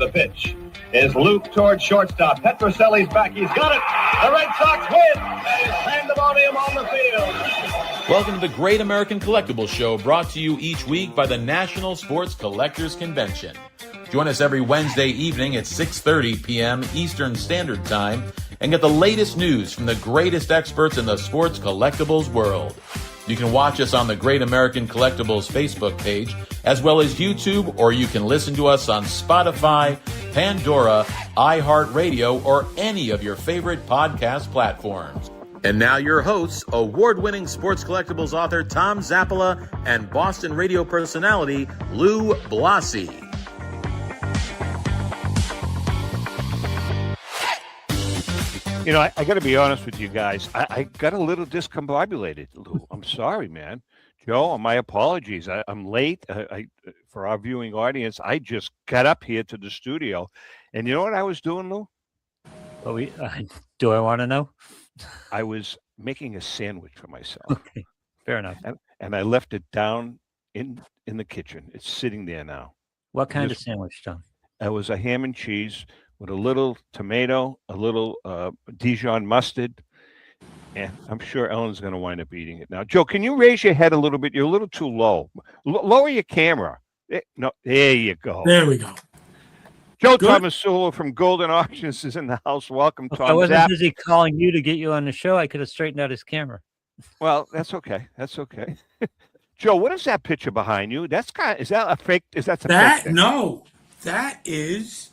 The pitch is looped towards shortstop. Petroselli's back. He's got it. The Red Sox win. That is pandemonium on the field. Welcome to the Great American Collectibles Show, brought to you each week by the National Sports Collectors Convention. Join us every Wednesday evening at 6:30 p.m. Eastern Standard Time and get the latest news from the greatest experts in the sports collectibles world. You can watch us on the Great American Collectibles Facebook page, as well as YouTube, or you can listen to us on Spotify, Pandora, iHeartRadio, or any of your favorite podcast platforms. And now your hosts, award-winning sports collectibles author Tom Zappola and Boston radio personality Lou Blasi. You know, I got to be honest with you guys. I got a little discombobulated, Lou. I'm sorry, man. Joe, my apologies. I'm late. For our viewing audience, I just got up here to the studio. And you know what I was doing, Lou? Well, do I want to know? I was making a sandwich for myself. Okay, fair enough. And I left it down in the kitchen. It's sitting there now. What kind of sandwich, Tom? It was a ham and cheese with a little tomato, a little Dijon mustard, and I'm sure Ellen's going to wind up eating it now. Joe, can you raise your head a little bit? You're a little too low. Lower your camera. No, there you go. There we go. Joe Tomasulo from Goldin Auctions is in the house. Welcome, Tom. I wasn't busy calling you to get you on the show. I could have straightened out his camera. Well, that's okay. That's okay. Joe, what is that picture behind you? Is that a fake? Fake? No, that is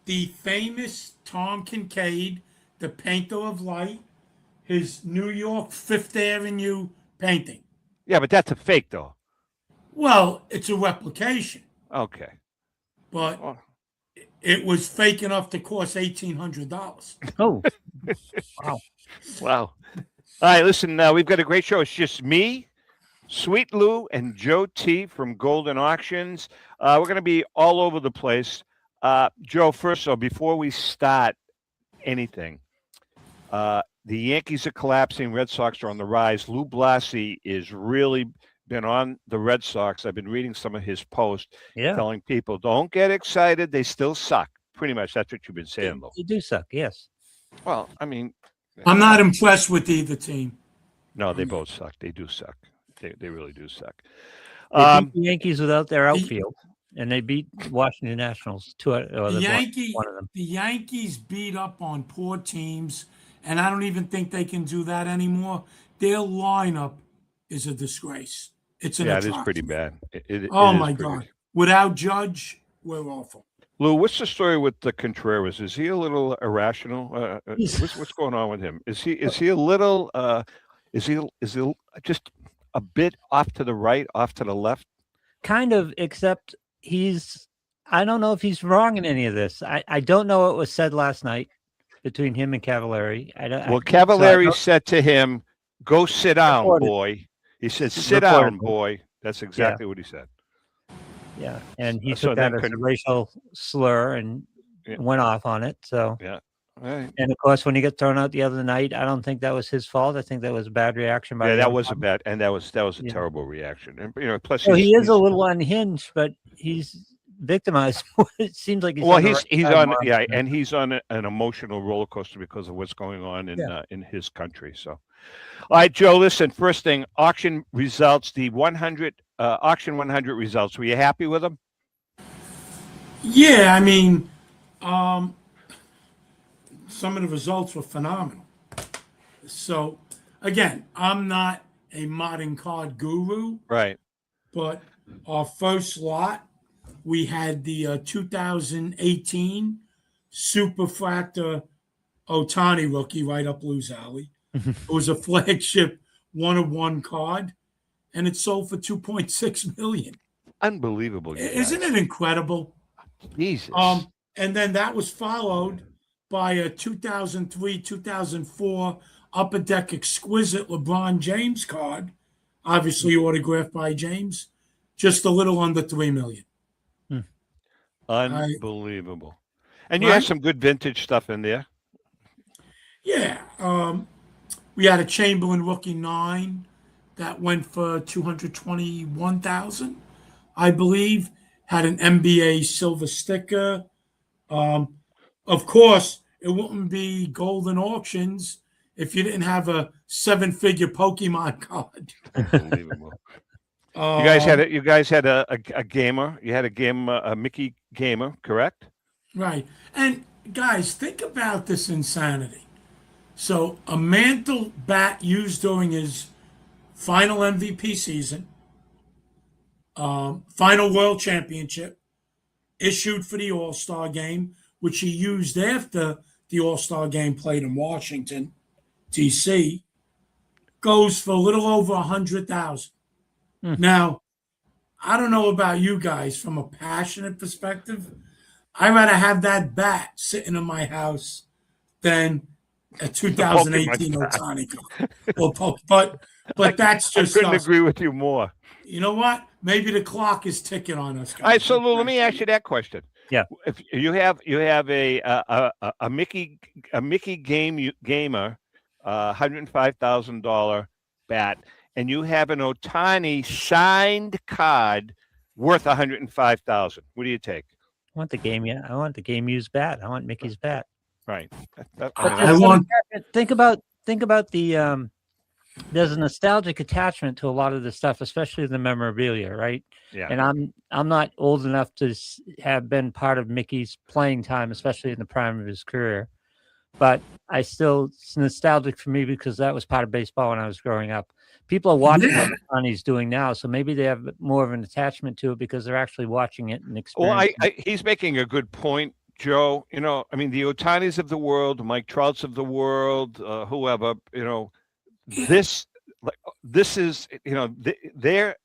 the famous Tom Kincaid, the painter of light, his New York Fifth Avenue painting. Yeah, but that's a fake, though. Well, it's a replication. Okay. But it was fake enough to cost $1,800. Oh, wow. Wow. All right, listen, we've got a great show. It's just me, Sweet Lou, and Joe T from Goldin Auctions. We're going to be all over the place. Joe, first of all, before we start anything, the Yankees are collapsing. Red Sox are on the rise. Lou Blasi is really been on the Red Sox. I've been reading some of his posts telling people, don't get excited. They still suck. Pretty much that's what you've been saying, Lou. They do suck, yes. Well, I mean. I'm not impressed with either team. No, they both suck. They do suck. They really do suck. They beat the Yankees without their outfield. And they beat Washington Nationals. The Yankees beat up on poor teams, and I don't even think they can do that anymore. Their lineup is a disgrace. It's an atrocity. It is pretty bad. My God. Without Judge, we're awful. Lou, what's the story with the Contreras? Is he a little irrational? What's going on with him? Is he a little? Is he just a bit off to the right, off to the left? Kind of, except I don't know if he's wrong in any of this. I don't know what was said last night between him and Cavallari. Cavallari said to him, "Go sit down, boy." He said, "Sit down, boy." That's exactly what he said. Yeah, and he took that as a racial slur and went off on it. So right. And of course, when he got thrown out the other night, I don't think that was his fault. I think that was a bad reaction by that was a terrible reaction. And plus, he is a little unhinged, but he's victimized. It seems like he's on an emotional roller coaster because of what's going on in his country. So, all right, Joe. Listen, first thing, auction results. The 100 auction 100 results. Were you happy with them? Yeah, I mean, some of the results were phenomenal. So, again, I'm not a modern card guru, right? But our first lot, we had the 2018 Superfractor Ohtani rookie right up Lou's alley. It was a flagship 1-of-1 card, and it sold for $2.6 million. Unbelievable! Isn't it incredible? Jesus. And then that was followed by a 2003, 2004 Upper Deck Exquisite LeBron James card, obviously autographed by James, just a little under $3 million. Unbelievable. And you have some good vintage stuff in there. Yeah. We had a Chamberlain rookie 9 that went for $221,000, I believe. Had an NBA silver sticker. Of course, it wouldn't be Goldin Auctions if you didn't have a 7-figure Pokemon card. Unbelievable. You Um, guys had a gamer. You had a Mickey gamer, correct? right. And guys, think about this insanity. So a Mantle bat used during his final MVP season, final World Championship, issued for the All-Star game, which he used after the All-Star game played in Washington, D.C., goes for a little over 100,000. Now, I don't know about you guys from a passionate perspective. I'd rather have that bat sitting in my house than a 2018 Otani card. But that's I just couldn't us. agree with you more. You know what? Maybe the clock is ticking on us, guys. All right, so Lou, let me ask you that question. Yeah. If you have a Mickey gamer, $105,000 bat, and you have an Otani signed card worth $105,000, what do you take? I want the game. Yeah, I want the game used bat. I want Mickey's bat. Right. Think about the there's a nostalgic attachment to a lot of the stuff, especially the memorabilia, right? Yeah. And I'm not old enough to have been part of Mickey's playing time, especially in the prime of his career. But it's nostalgic for me because that was part of baseball when I was growing up. People are watching what Otani's doing now, so maybe they have more of an attachment to it because they're actually watching it and experiencing. Well, he's making a good point, Joe. The Otanis of the world, Mike Trouts of the world, whoever, this is, they're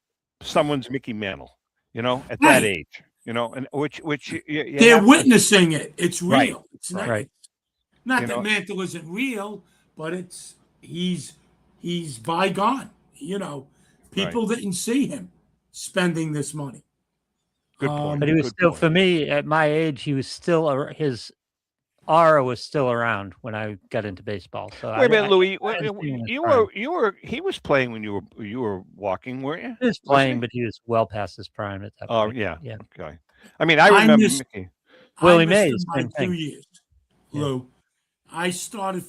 someone's Mickey Mantle, at that age, and which they're witnessing it. It's real. Right. It's not, right. Not that Mantle isn't real, but he's bygone. People didn't see him spending this money. Good point. But he was still, for me, at my age, he was still, his aura was still around when I got into baseball. So wait a minute, Louis. He was playing when you were walking, weren't you? He was playing, but he was well past his prime at that point. Oh yeah. Yeah. Okay. I mean, I remember Mickey. Willie I missed Mays, him by same 2 thing. years, Lou. I started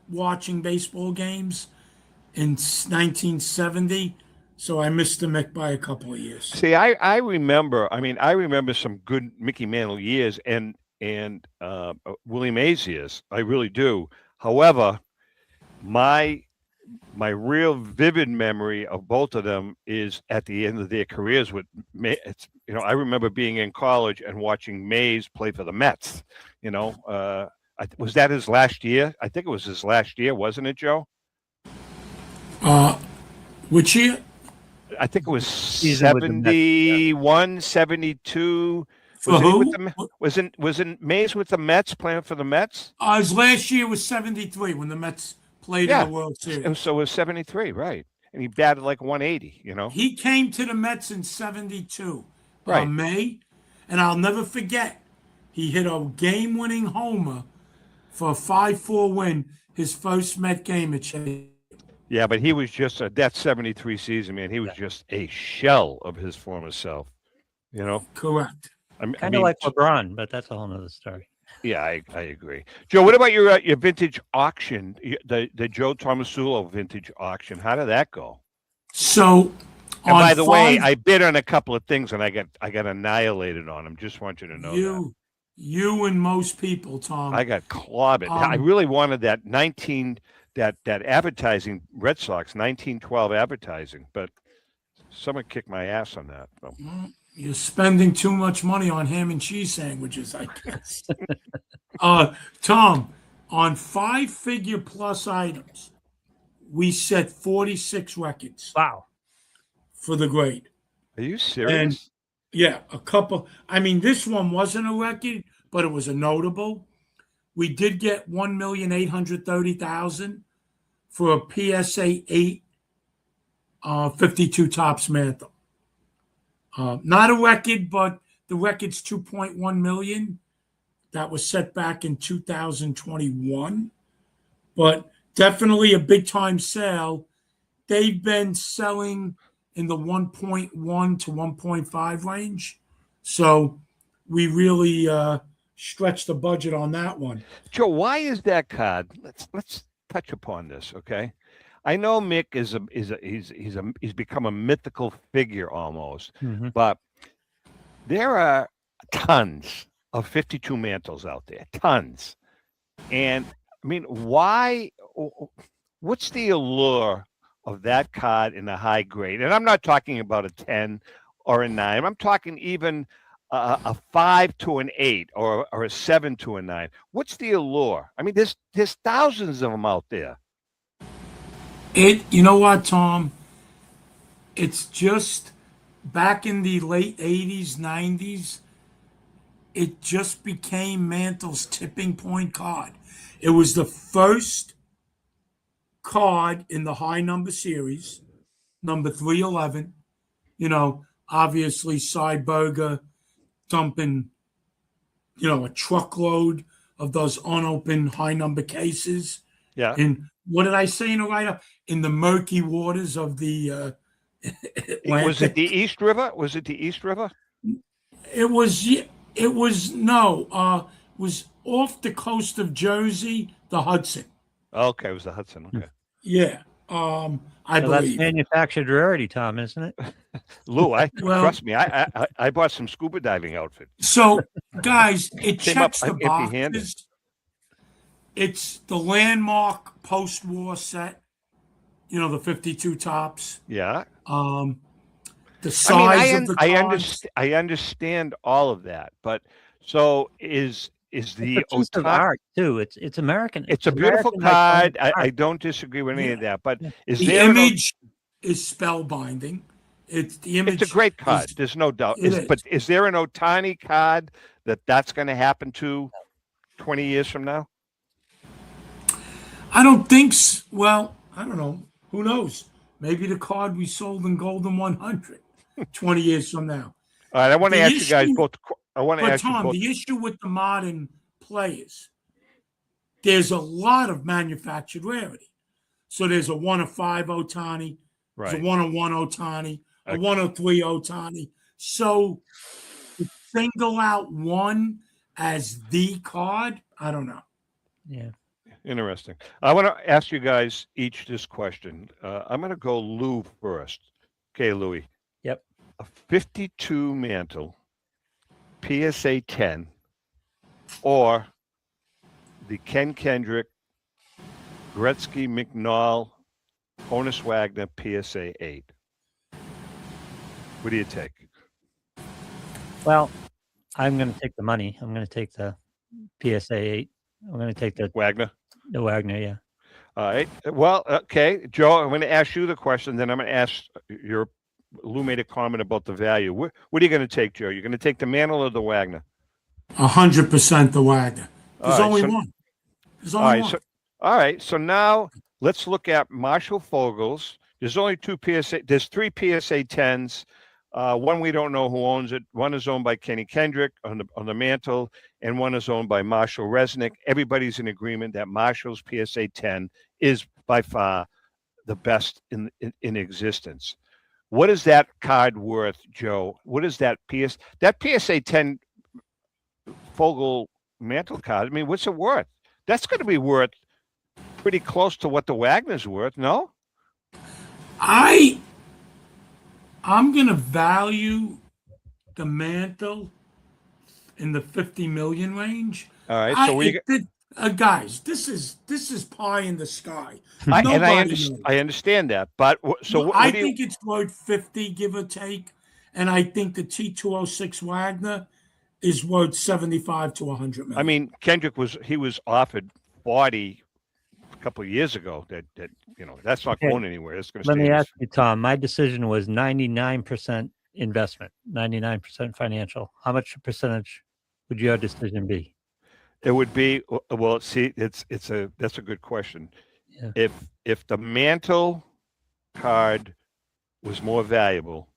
watching baseball games in 1970, so I missed the Mick by a couple of years. See, I remember some good Mickey Mantle years and Willie Mays years. I really do. However, my real vivid memory of both of them is at the end of their careers with I remember being in college and watching Mays play for the Mets. Was that his last year? I think it was his last year, wasn't it, Joe? Which year? I think it was Season with the Mets, 71, 72. For who? Wasn't Mays with the Mets, playing for the Mets? His last year was 73 when the Mets played in the World Series. So it was 73, right? And he batted like 180, He came to the Mets in 72, right? May, and I'll never forget. He hit a game-winning homer for a 5-4 win, his first Met game at Chase. Yeah, but he was just that 73 season, man. He was just a shell of his former self, Correct. Kind of like LeBron, but that's a whole nother story. Yeah, I agree. Joe, what about your vintage auction, the Joe Tomasulo vintage auction? How did that go? So, and by the way, I bid on a couple of things and I got annihilated on them. Just want you to know that. You and most people, Tom. I got clobbered. I really wanted that that advertising, Red Sox 1912 advertising, but someone kicked my ass on that. So. You're spending too much money on ham and cheese sandwiches, I guess. Tom, on 5-figure plus items, we set 46 records. Wow. For the grade. Are you serious? And yeah, a couple. I mean, this one wasn't a record, but it was a notable. We did get 1,830,000 for a PSA 8 52 Topps mantle. Not a record, but the record's 2.1 million. That was set back in 2021, but definitely a big time sale. They've been selling in the 1.1 to 1.5 range. So we really stretch the budget on that one. Joe, why is that card? Let's touch upon this, okay? I know Mick he's become a mythical figure almost, Mhm. but there are tons of 52 mantles out there, tons. And I mean, why? What's the allure of that card in a high grade? And I'm not talking about a 10 or a 9. I'm talking even a 5 to an 8 or a 7 to a 9. What's the allure? I mean, there's thousands of them out there. You know what, Tom? It's just back in the late 80s, 90s, it just became Mantle's tipping point card. It was the first card in the high number series, number 311. You know, obviously, Cyberger dumping, a truckload of those unopened high number cases. Yeah. And what did I say in the write-up? In the murky waters of the Atlantic. Was it the East River? Was it the East River? It was. It was no. Was off the coast of Jersey, the Hudson. Okay, it was the Hudson. Okay. Yeah. I Well, that's believe. manufactured rarity, Tom, isn't it? Lou, Well- trust me, I bought some scuba diving outfit. So, guys, it Came up checks the empty-handed. boxes. It's the landmark post-war set. The 52 tops. Yeah. The size of the cards. I understand all of that, but so is the It's a piece of Otani? art too. It's American. It's a beautiful American iconic card. I art. don't disagree with any of that, but is The there image is spellbinding. It's the image. It's a great card. is- There's no doubt. it is. But is there an Otani card that's going to happen to 20 years from now? I don't think. Well, I don't know. Who knows? Maybe the card we sold in Golden 100 20 years from now. All right, I want to The ask you guys issue- both. I want to But ask you Tom, both. the issue with the modern players, there's a lot of manufactured rarity. So there's a 1 of 5 Otani, there's a Right. 1 of 1 Otani, a Okay. 1 of 3 Otani. So to single out one as the card, I don't know. Yeah. Interesting. I want to ask you guys each this question. I'm going to go Lou first. Okay, Louis. Yep. A 52 mantle, PSA 10, or the Ken Kendrick, Gretzky, McNall, Honus Wagner, PSA 8. What do you take? Well, I'm going to take the money. I'm going to take the PSA 8. I'm going to take the Wagner? Wagner. Yeah. All right. Well, okay, Joe, I'm going to ask you the question, then I'm going to ask Lou made a comment about the value. What are you going to take, Joe? You're going to take the Mantle or the Wagner? 100% the Wagner. There's All right, only so- one. There's All only right. one. So, all right. So now let's look at Marshall Fogel's. There's only two PSA. There's 3 PSA 10s. One we don't know who owns it. One is owned by Kenny Kendrick on the Mantle, and one is owned by Marshall Resnick. Everybody's in agreement that Marshall's PSA 10 is by far the best in existence. What is that card worth, Joe? What is that PSA 10 Fogel Mantle card? I mean, what's it worth? That's going to be worth pretty close to what the Wagner's worth, no? I'm going to value the Mantle in the 50 million range. All right. So guys, this is pie in the sky. I Nobody knows. understand that, but I think it's worth 50, give or take, and I think the T206 Wagner is worth 75 to 100 million. I mean, Kendrick was offered 40 a couple of years ago. That that's not Okay. going anywhere. It's going to Let stay. me in ask you, Tom. My decision was 99% investment, 99% financial. How much percentage would your decision be? It would be well. See, that's a good question. Yeah. If the Mantle card was more valuable,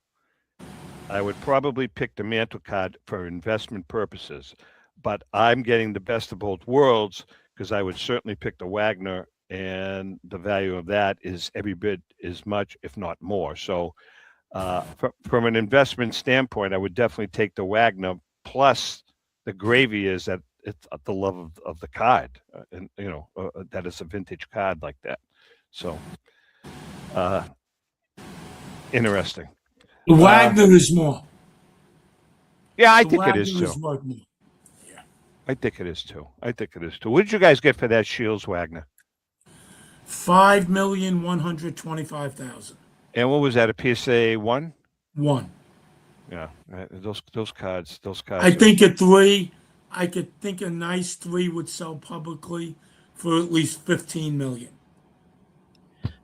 I would probably pick the Mantle card for investment purposes. But I'm getting the best of both worlds because I would certainly pick the Wagner, and the value of that is every bit as much, if not more. So, from an investment standpoint, I would definitely take the Wagner. Plus, the gravy is that it's the love of the card, and that is a vintage card like that. So, interesting. Wagner is more. Yeah, I The think it Wagner is too. worth more. I think it is too. What did you guys get for that Shields Wagner? $5,125,000. And what was that? A PSA 1? One. Yeah, those cards. I think a 3. I could think a nice 3 would sell publicly for at least $15 million.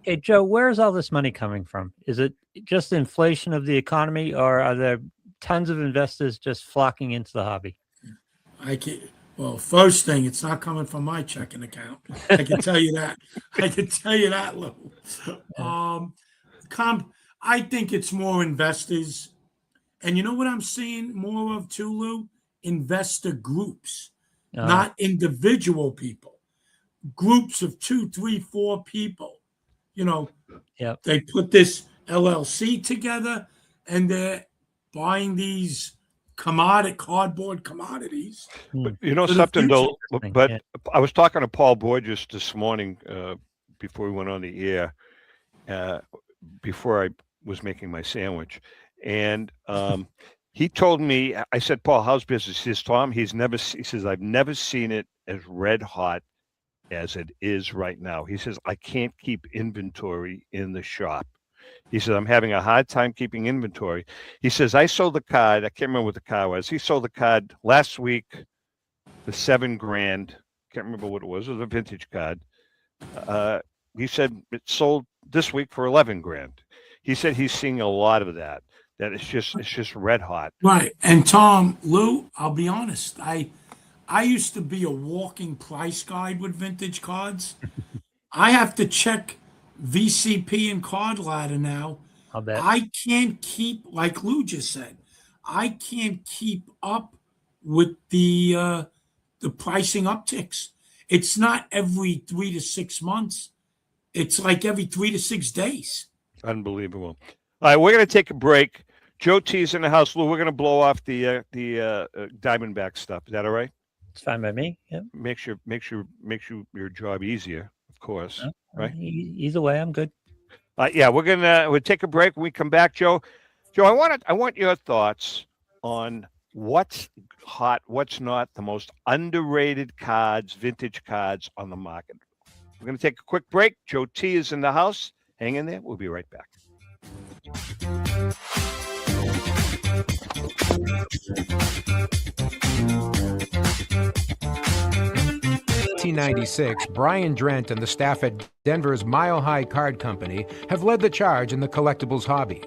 Hey, Joe, where's all this money coming from? Is it just inflation of the economy, or are there tons of investors just flocking into the hobby? Well, first thing, it's not coming from my checking account. I can tell you that. Lou. I think it's more investors. And you know what I'm seeing more of too, Lou? Investor groups, not individual people. Groups of 2, 3, 4 people. They put this LLC together and they're buying these cardboard commodities. But something though. But I was talking to Paul Borges this morning before we went on the air, before I was making my sandwich, and he told me. I said, Paul, how's business? He says, Tom, he says, I've never seen it as red hot as it is right now. He says, I can't keep inventory in the shop. He says, I'm having a hard time keeping inventory. He says, I sold the card. I can't remember what the card was. He sold the card last week, the $7,000. Can't remember what it was. It was a vintage card. He said it sold this week for $11,000. He said he's seeing a lot of that. That it's just red hot. Right. And Tom, Lou, I'll be honest. I used to be a walking price guide with vintage cards. I have to check VCP and Card Ladder now. I'll bet. I can't keep, like Lou just said, I can't keep up with the pricing upticks. It's not every 3 to 6 months. It's like every 3 to 6 days. Unbelievable. All right, we're going to take a break. Joe T's in the house. Lou, we're going to blow off the Diamondback stuff. Is that all right? It's fine by me. Yeah. Makes your job easier, of course. Right? Either way, I'm good. Yeah, we'll take a break. When we come back, Joe, I want your thoughts on what's hot, what's not, the most underrated cards, vintage cards on the market. We're going to take a quick break. Joe T is in the house. Hang in there. We'll be right back. 1996, Brian Drent and the staff at Denver's Mile High Card Company have led the charge in the collectibles hobby.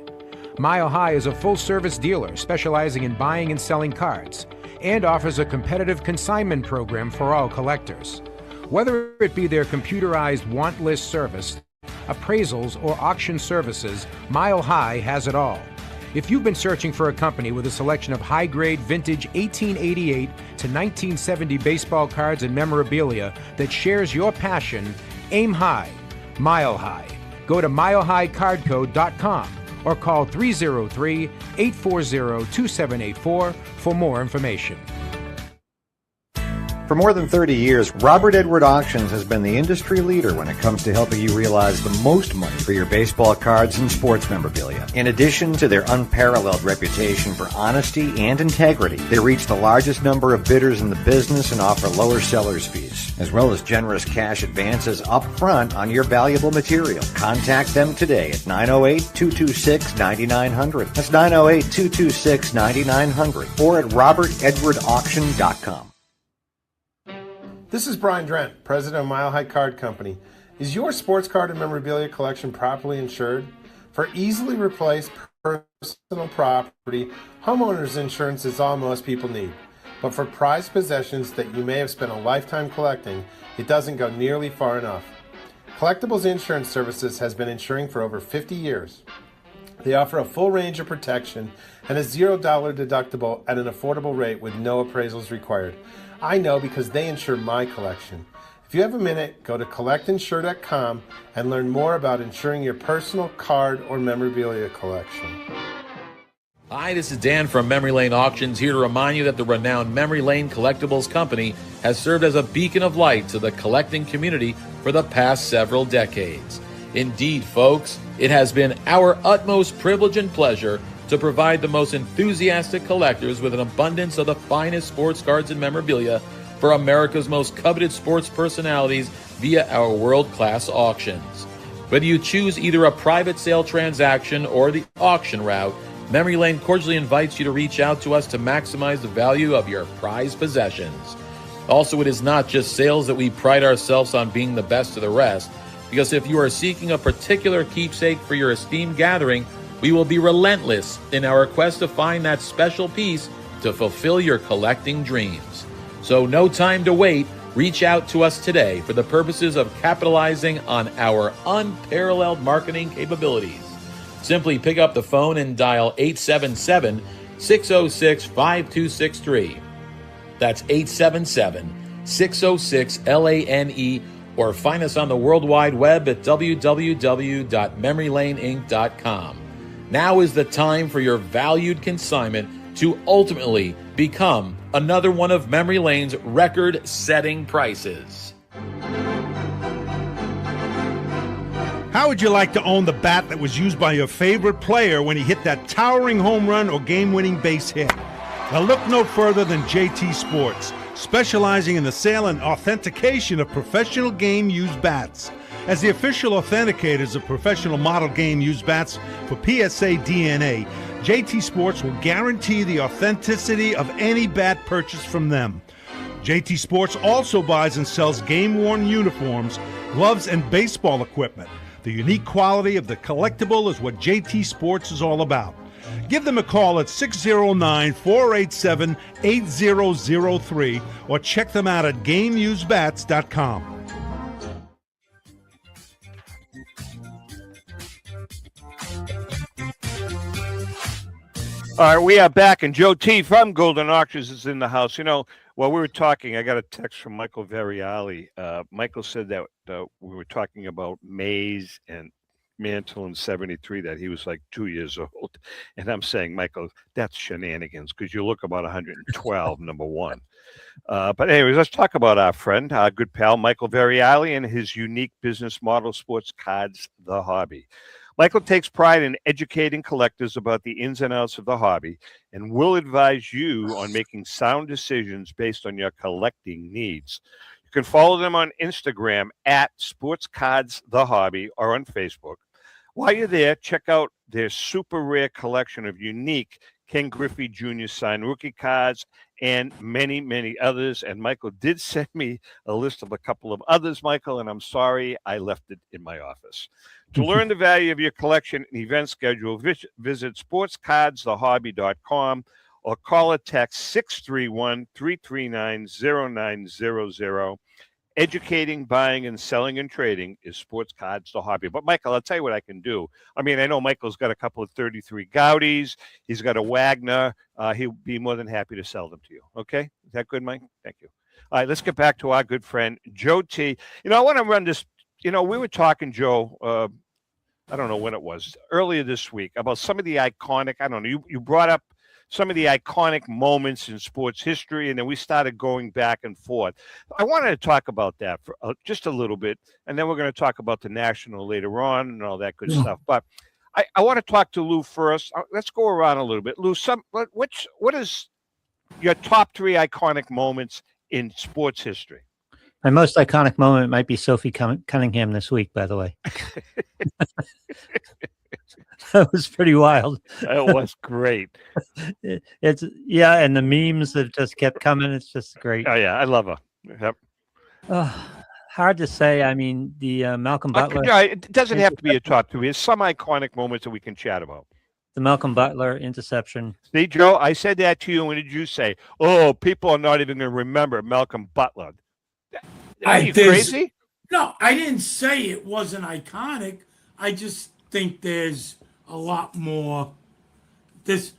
Mile High is a full-service dealer specializing in buying and selling cards and offers a competitive consignment program for all collectors. Whether it be their computerized want list service, appraisals, or auction services, Mile High has it all. If you've been searching for a company with a selection of high-grade vintage 1888 to 1970 baseball cards and memorabilia that shares your passion, aim high, Mile High. Go to milehighcardco.com or call 303-840-2784 for more information. For more than 30 years, Robert Edward Auctions has been the industry leader when it comes to helping you realize the most money for your baseball cards and sports memorabilia. In addition to their unparalleled reputation for honesty and integrity, they reach the largest number of bidders in the business and offer lower sellers' fees, as well as generous cash advances up front on your valuable material. Contact them today at 908-226-9900. That's 908-226-9900 or at robertedwardauction.com. This is Brian Drent, president of Mile High Card Company. Is your sports card and memorabilia collection properly insured? For easily replaced personal property, homeowners insurance is all most people need. But for prized possessions that you may have spent a lifetime collecting, it doesn't go nearly far enough. Collectibles Insurance Services has been insuring for over 50 years. They offer a full range of protection and a $0 deductible at an affordable rate with no appraisals required. I know because they insure my collection. If you have a minute, go to collectinsure.com and learn more about insuring your personal card or memorabilia collection. Hi, this is Dan from Memory Lane Auctions, here to remind you that the renowned Memory Lane Collectibles Company has served as a beacon of light to the collecting community for the past several decades. Indeed, folks, it has been our utmost privilege and pleasure to provide the most enthusiastic collectors with an abundance of the finest sports cards and memorabilia for America's most coveted sports personalities via our world-class auctions. Whether you choose either a private sale transaction or the auction route, Memory Lane cordially invites you to reach out to us to maximize the value of your prized possessions. Also, it is not just sales that we pride ourselves on being the best of the rest, because if you are seeking a particular keepsake for your esteemed gathering, we will be relentless in our quest to find that special piece to fulfill your collecting dreams. So no time to wait. Reach out to us today for the purposes of capitalizing on our unparalleled marketing capabilities. Simply pick up the phone and dial 877-606-5263. That's 877-606-LANE, or find us on the World Wide Web at www.memorylaneinc.com. Now is the time for your valued consignment to ultimately become another one of Memory Lane's record-setting prices. How would you like to own the bat that was used by your favorite player when he hit that towering home run or game-winning base hit? Now look no further than JT Sports, specializing in the sale and authentication of professional game-used bats. As the official authenticators of professional model game-used bats for PSA DNA, JT Sports will guarantee the authenticity of any bat purchased from them. JT Sports also buys and sells game-worn uniforms, gloves, and baseball equipment. The unique quality of the collectible is what JT Sports is all about. Give them a call at 609-487-8003 or check them out at GameUseBats.com. All right, we are back, and Joe T. from Goldin Auctions is in the house. You know, while we were talking, I got a text from Michael Variali. Michael said that we were talking about Mays and Mantle in 73, that he was like 2 years old. And I'm saying, Michael, that's shenanigans, because you look about 112, number one. But anyways, let's talk about our friend, our good pal, Michael Variali, and his unique business model, Sports Cards, the Hobby. Michael takes pride in educating collectors about the ins and outs of the hobby and will advise you on making sound decisions based on your collecting needs. You can follow them on Instagram at Sports Cards the Hobby or on Facebook. While you're there, check out their super rare collection of unique Ken Griffey Jr. signed rookie cards and many, many others. And Michael did send me a list of a couple of others, Michael, and I'm sorry I left it in my office. To learn the value of your collection and event schedule, visit sportscardsthehobby.com or call or text 631-339-0900. Educating, buying, and selling and trading is Sports Cards the Hobby. But, Michael, I'll tell you what I can do. I mean, I know Michael's got a couple of 33 Gaudis. He's got a Wagner. He'll be more than happy to sell them to you. Okay? Is that good, Mike? Thank you. All right, let's get back to our good friend, Joe T. You know, I want to run this. You know, we were talking, Joe, I don't know when it was, earlier this week, about some of the iconic, I don't know, you brought up some of the iconic moments in sports history, and then we started going back and forth. I wanted to talk about that for just a little bit, and then we're going to talk about the National later on and all that good stuff. But I want to talk to Lou first. Let's go around a little bit. Lou, what is your top three iconic moments in sports history? My most iconic moment might be Sophie Cunningham this week, by the way. That was pretty wild. That was great. It's and the memes that just kept coming. It's just great. Oh yeah, I love her. Yep. Hard to say. I mean, the Malcolm Butler. It doesn't have to be a top three. There's some iconic moments that we can chat about. The Malcolm Butler interception. See, Joe, I said that to you. What did you say? Oh, people are not even going to remember Malcolm Butler. Are you crazy? No, I didn't say it wasn't iconic. I just think there's a lot more. There's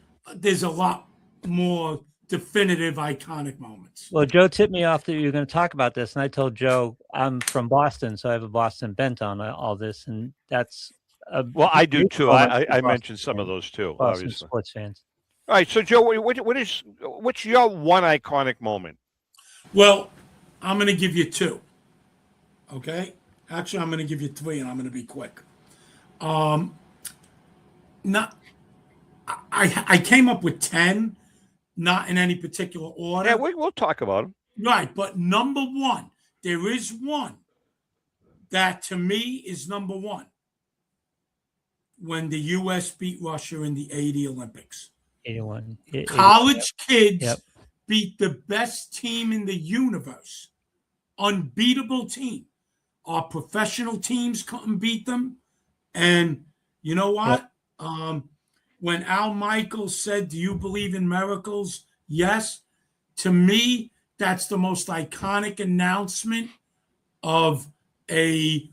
a lot more definitive iconic moments. Well, Joe tipped me off that you were going to talk about this, and I told Joe I'm from Boston, so I have a Boston bent on all this, and that's well, I do too. I mentioned some of those too. Boston obviously, sports fans. All right, so Joe, what's your one iconic moment? Well, I'm going to give you two. Okay? Actually, I'm going to give you three, and I'm going to be quick. Not, I came up with 10, not in any particular order. Yeah, we'll talk about them. Right, but number one, there is one that to me is number one. When the U.S. beat Russia in the 80 Olympics. 81. College kids Yep. beat the best team in the universe. Unbeatable team. Our professional teams couldn't beat them. And you know what? Yep. When Al Michaels said, "Do you believe in miracles?" Yes. To me, that's the most iconic announcement of a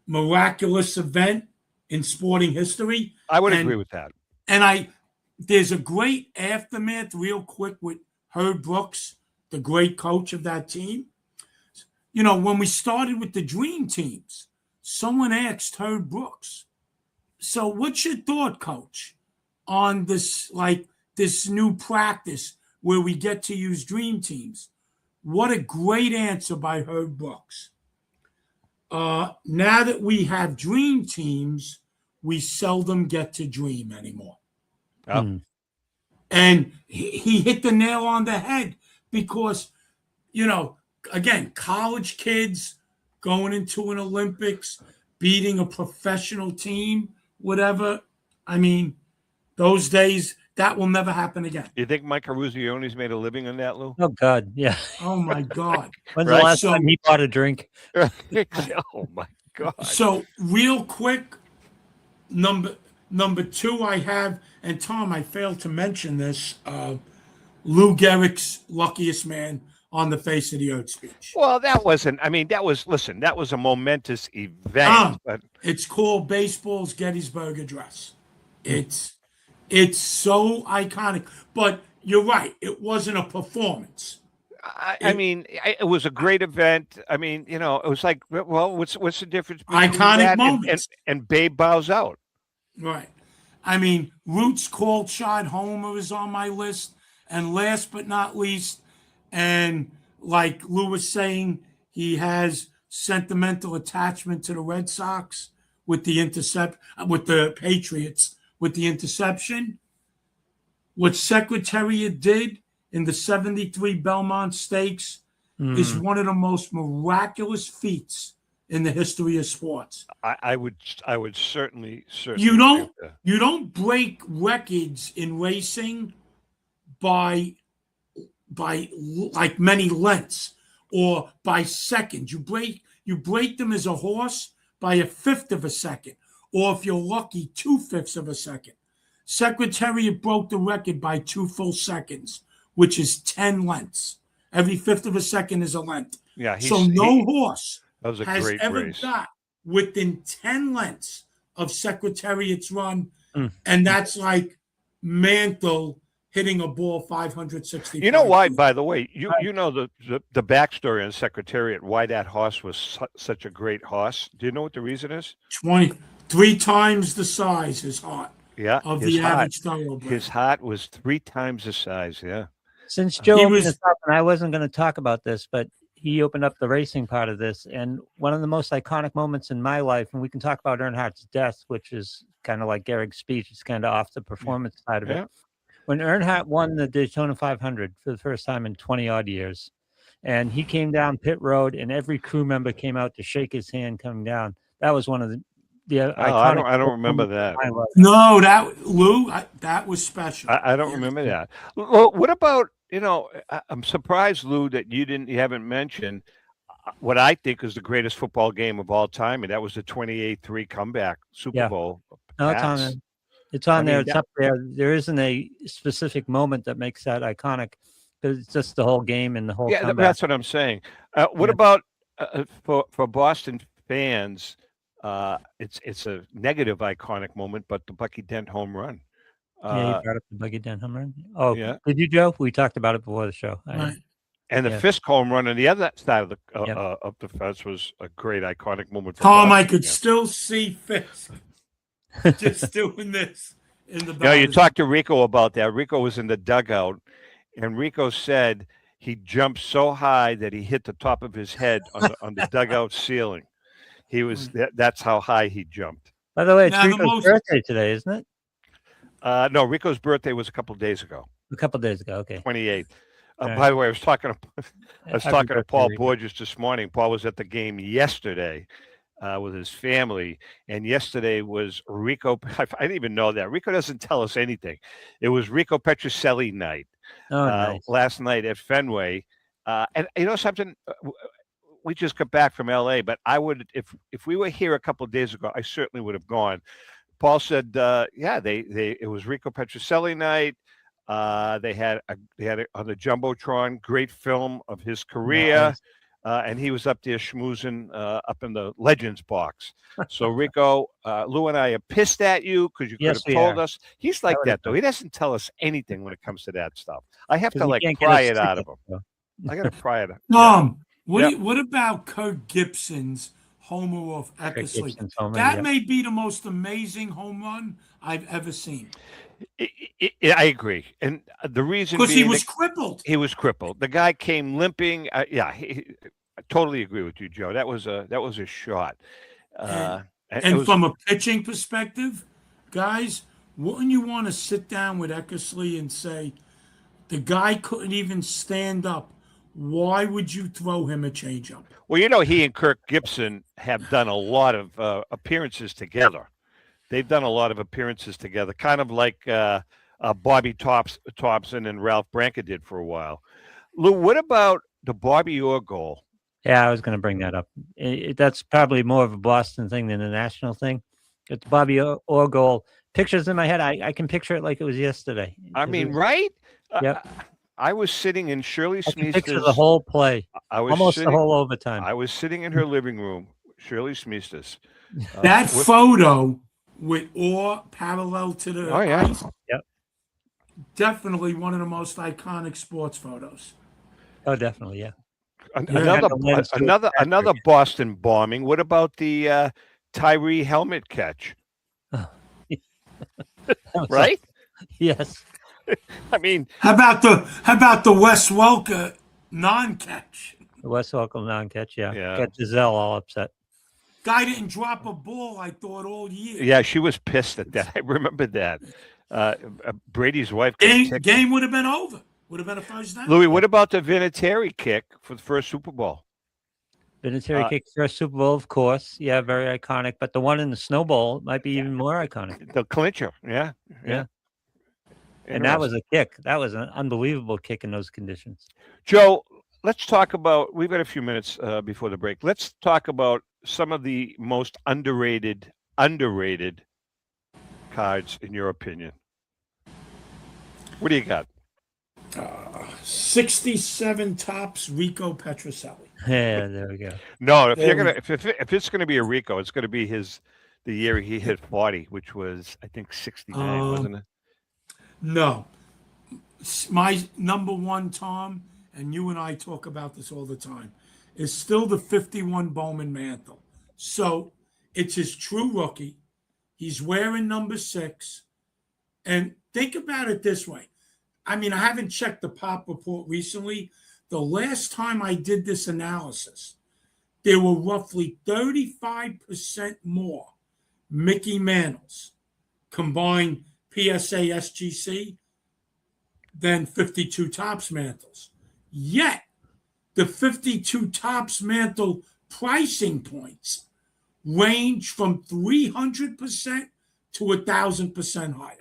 miraculous event in sporting history. I would agree with that. And there's a great aftermath real quick with Herb Brooks, the great coach of that team. You know, when we started with the dream teams, someone asked Herb Brooks, "So what's your thought, coach, on this, this new practice where we get to use dream teams?" What a great answer by Herb Brooks. Now that we have dream teams, we seldom get to dream anymore. Oh. And he hit the nail on the head because, you know, again, college kids going into an Olympics, beating a professional team, whatever. I mean, those days, that will never happen again. You think Mike Caruzione's made a living on that, Lou? Oh, God, yeah. Oh, my God. When's the last time he bought a drink? Oh, my God. So, real quick, number two I have, and Tom, I failed to mention this, Lou Gehrig's luckiest man on the face of the earth speech. Well, that was a momentous event. But it's called baseball's Gettysburg Address. It's so iconic. But you're right, it wasn't a performance. I mean, it was a great event. I mean, you know, it was like, well, what's the difference between iconic that moments and Babe bows out? Right. I mean, Roots called shot homer is on my list. And last but not least, and like Lou was saying, he has sentimental attachment to the Red Sox with the Patriots with the interception. What Secretariat did in the 73 Belmont Stakes is one of the most miraculous feats in the history of sports. I would certainly. You don't break records in racing by like many lengths or by seconds. You break them as a horse by 1/5 of a second, or if you're lucky, 2/5 of a second. Secretariat broke the record by 2 full seconds, which is 10 lengths. Every 1/5 of a second is a length. Yeah. So no horse has ever got within 10 lengths of Secretariat's run, and that's like Mantle hitting a ball 560. You know why, by the way, you know the backstory on Secretariat, why that horse was such a great horse. Do you know what the reason is? 23 times the size, his heart. Yeah, of the average thoroughbred. His heart was 3 times the size. Yeah. Since Joe opened this up, and I wasn't going to talk about this, but he opened up the racing part of this, and one of the most iconic moments in my life, and we can talk about Earnhardt's death, which is kind of like Gehrig's speech. It's kind of off the performance side of it. When Earnhardt won the Daytona 500 for the first time in 20-odd years, and he came down pit road, and every crew member came out to shake his hand coming down. That was one of the iconic. I don't remember that. No, that was special. I don't remember that. Well, what about, you know, I'm surprised, Lou, that you haven't mentioned what I think is the greatest football game of all time, and that was the 28-3 comeback Super Bowl. No, it's on there. It's on there. It's up there. There isn't a specific moment that makes that iconic, because it's just the whole game and the whole comeback. That's what I'm saying. What about for Boston fans? It's a negative iconic moment, but the Bucky Dent home run. Yeah, you brought up the Bucky Dent home run. Oh, yeah. Did you, Joe? We talked about it before the show. Right. And the Fisk home run on the other side of the fence was a great iconic moment. Tom, I could still see Fisk just doing this in the You know, you batters. talked to Rico about that. Rico was in the dugout, and Rico said he jumped so high that he hit the top of his head on the dugout ceiling. He was that's how high he jumped. By the way, it's Now, the Rico's most birthday today, isn't it? No, Rico's birthday was a couple of days ago, A couple days ago. Okay. 28th. Right. By the way, I was talking Happy to birthday, Paul Rico. Borges this morning. Paul was at the game yesterday with his family, and yesterday was Rico. I didn't even know that. Rico doesn't tell us anything. It was Rico Petrocelli night Oh, nice. last night at Fenway. And you know something? We just got back from LA, but I would, if we were here a couple of days ago, I certainly would have gone. Paul said, yeah, it was Rico Petrocelli night. They had it on the Jumbotron, great film of his career. Nice. And he was up there schmoozing up in the Legends box. So Rico, Lou and I are pissed at you because you could Yes, have we told are. us. He's I like would have that though. He doesn't tell us anything when it comes to that stuff. I have 'Cause to he like can't get pry us it out of tickets, him. so. I got to pry it. Tom, Yep. what about Kirk Gibson's homer off Eckersley? Gibson's homer, That yep. may be the most amazing home run I've ever seen I agree, and the reason because he being was that crippled. he was crippled. The guy came limping. Yeah, I totally agree with you, Joe. That was a shot. And it And was, from a pitching perspective, guys, wouldn't you want to sit down with Eckersley and say, the guy couldn't even stand up. Why would you throw him a changeup? well, you know, he and Kirk Gibson have done a lot of appearances together. They've done a lot of appearances together, kind of like Bobby Thompson and Ralph Branca did for a while. Lou, what about the Bobby Orr goal? Yeah, I was going to bring that up. That's probably more of a Boston thing than a national thing. It's Bobby Orr goal. Pictures in my head. I can picture it like it was yesterday. I mean, right? Yep. I was sitting in Shirley I can picture the Smith's. whole play, I was almost sitting, the whole overtime. I was sitting in her living room, Shirley Smith's. That photo with Orr parallel to the Oh, yeah. ice, Yep. definitely one of the most iconic sports photos. Oh, definitely, yeah. Another Boston bombing. What about the Tyree helmet catch? Right? Yes. I mean, How about the Wes Welker non-catch? The West Welcome non-catch, yeah. Yeah. Got Giselle all upset. Guy didn't drop a ball, I thought, all year. yeah, she was pissed at that. I remember that. Brady's wife got ticked. Game would have been over. Would have been a first down. Louis, what about the Vinatieri kick for the first Super Bowl? Vinatieri kicked first Super Bowl, of course. Yeah, very iconic. But the one in the Snow Bowl might be even more iconic. The clincher, yeah. And that was a kick. That was an unbelievable kick in those conditions. Joe, let's talk about, we've got a few minutes before the break. Let's talk about some of the most underrated cards in your opinion. What do you got? 67 tops Rico Petrocelli. Yeah, there we go. No, if it's gonna be a Rico, it's gonna be the year he hit 40, which was I think 69, wasn't it? No. My number one, Tom, and you and I talk about this all the time, is still the 51 Bowman mantle. So it's his true rookie. He's wearing number 6. And think about it this way. I mean, I haven't checked the pop report recently. The last time I did this analysis, there were roughly 35% more Mickey Mantles combined PSA SGC than 52 Tops mantles. Yet, the 52 Tops mantle pricing points range from 300% to 1,000% higher.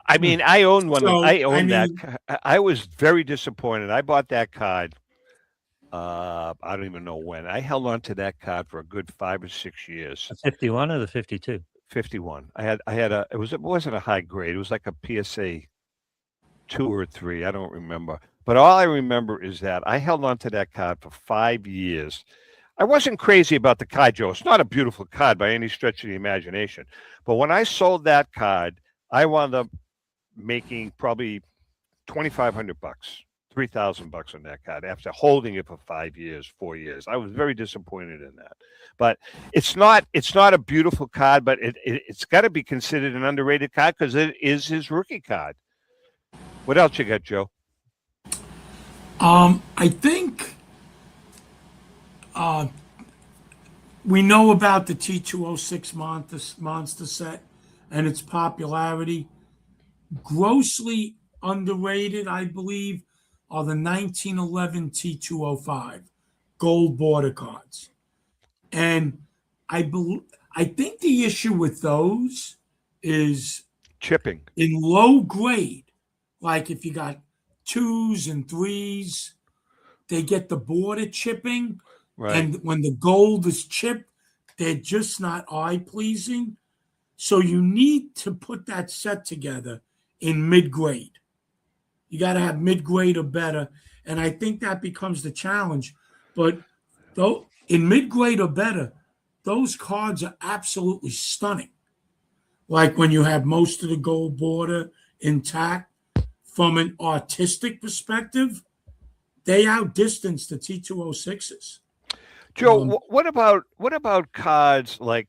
I mean, I own one. So, that. I was very disappointed. I bought that card. I don't even know when. I held on to that card for a good 5 or 6 years. The 51 or the 52? 51. I had it wasn't a high grade. It was like a PSA 2 or 3. I don't remember. But all I remember is that I held on to that card for 5 years. I wasn't crazy about the card, Joe. It's not a beautiful card by any stretch of the imagination. But when I sold that card, I wound up making probably $2,500 $3,000 on that card after holding it for 5 years, 4 years. I was very disappointed in that. But it's not a beautiful card, but it's got to be considered an underrated card because it is his rookie card. What else you got, Joe? I think we know about the T206 monster set and its popularity. Grossly underrated, I believe, are the 1911 T205 gold border cards. And I think the issue with those is Chipping. in low grade, like if you got 2s and 3s, they get the border chipping. Right. And when the gold is chipped, they're just not eye pleasing. So you need to put that set together in mid grade. You got to have mid grade or better. And I think that becomes the challenge. But though in mid grade or better, those cards are absolutely stunning. Like when you have most of the gold border intact, from an artistic perspective, they outdistance the T206s. Joe, what about cards like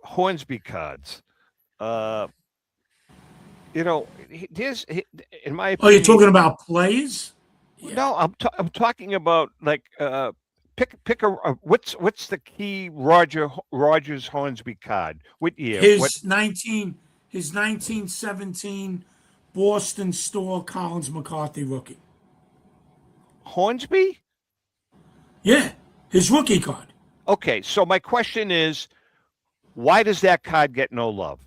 Hornsby cards? In my opinion, Oh, you're talking about plays? No, I'm talking about like pick a what's the key Rogers Hornsby card? What year? His 1917 Boston Store Collins McCarthy rookie. Hornsby? Yeah, his rookie card. Okay, so my question is, why does that card get no love?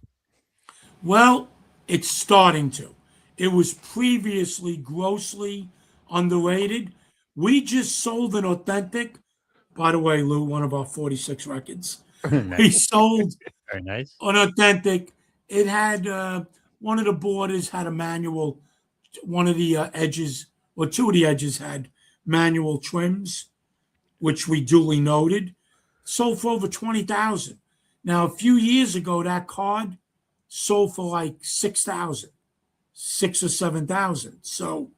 Well, it's starting to. It was previously grossly underrated. We just sold an authentic. By the way, Lou, one of our 46 records. Nice. We sold Very nice. an authentic. It had one of the borders had a manual. One of the edges, or two of the edges, had manual trims, which we duly noted. Sold for over 20,000. Now, a few years ago, that card sold for like 6,000, 6,000 or 7,000. So,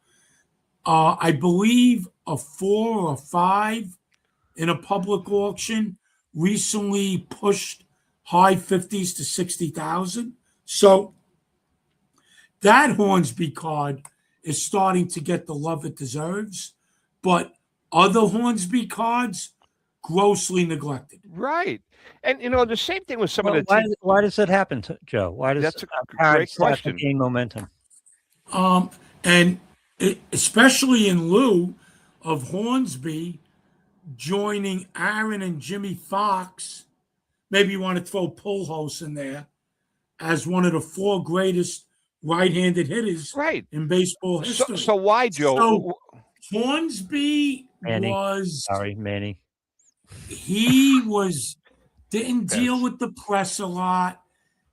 I believe a 4 or 5 in a public auction recently pushed high 50s to 60,000. So that Hornsby card is starting to get the love it deserves, but other Hornsby cards grossly neglected. Right. And the same thing with some Well, of the why does that happen, Joe? Why does That's a cards great start to question. gain momentum? And especially in lieu of Hornsby joining Aaron and Jimmy Fox, maybe you want to throw Pujols in there as one of the 4 greatest right-handed hitters in baseball history. So why, Joe? So Hornsby Manny. was Sorry, Manny. he didn't deal with the press a lot.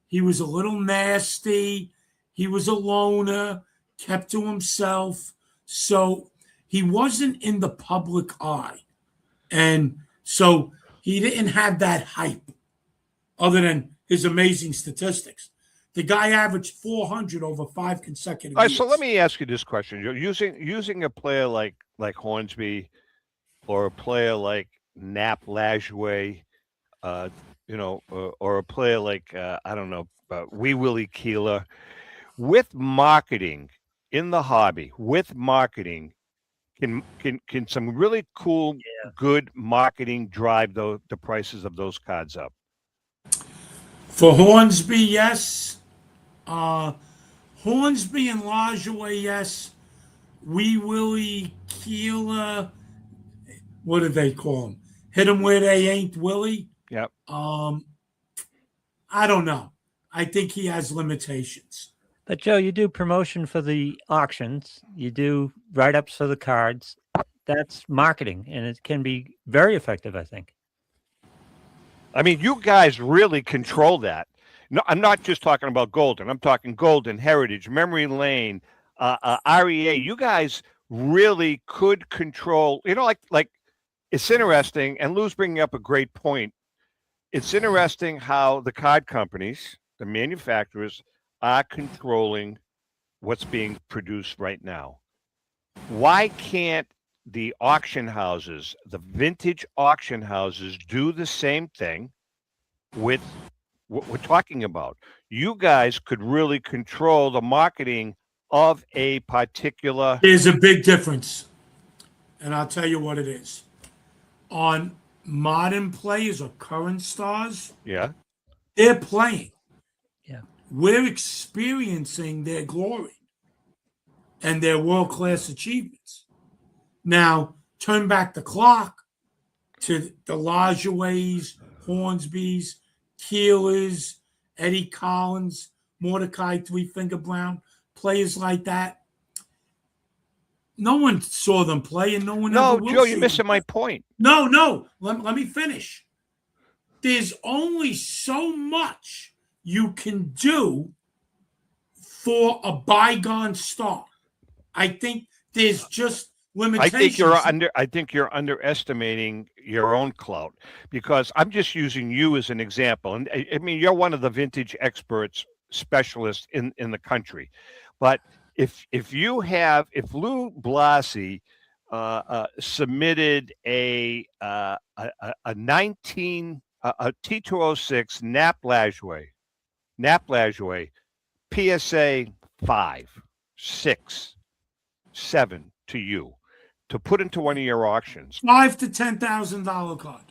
He was a little nasty. He was a loner, kept to himself. So he wasn't in the public eye. And so he didn't have that hype other than his amazing statistics. The guy averaged 400 over 5 consecutive All right, years. so let me ask you this question. You're using a player like Hornsby or a player like Nap Lajoie, or a player like I don't know, Wee Willie Keeler, with marketing in the hobby, with marketing, can some really cool, good marketing drive the prices of those cards up? For Hornsby, yes. Hornsby and Lajoie, yes. Wee Willie Keeler, what do they call him? Hit them where they ain't Willie. Yep. I don't know. I think he has limitations. But Joe, you do promotion for the auctions. You do write-ups for the cards. That's marketing, and it can be very effective, I think. I mean, you guys really control that. No, I'm not just talking about Goldin. I'm talking Goldin, Heritage, Memory Lane, REA. You guys really could control. Like it's interesting. And Lou's bringing up a great point. It's interesting how the card companies, the manufacturers, are controlling what's being produced right now. Why can't the auction houses, the vintage auction houses, do the same thing with what we're talking about? You guys could really control the marketing of a particular. There's a big difference, and I'll tell you what it is. On modern players or current stars, Yeah. they're playing. Yeah. We're experiencing their glory and their world-class achievements. Now, turn back the clock to the Lajoies, Hornsbys, Keelers, Eddie Collins, Mordecai Three Finger Brown, players like that. No one saw them play, and no one ever will. Joe, you're missing my point. No. Let me finish. There's only so much you can do for a bygone star. I think there's just limitations. I think you're underestimating your own clout, because I'm just using you as an example. And I mean, you're one of the vintage experts, specialists in the country. But if Lou Blasi submitted a T206 Nap Lajoie PSA 5, 6, 7 to you to put into one of your auctions, $5,000 to $10,000 card.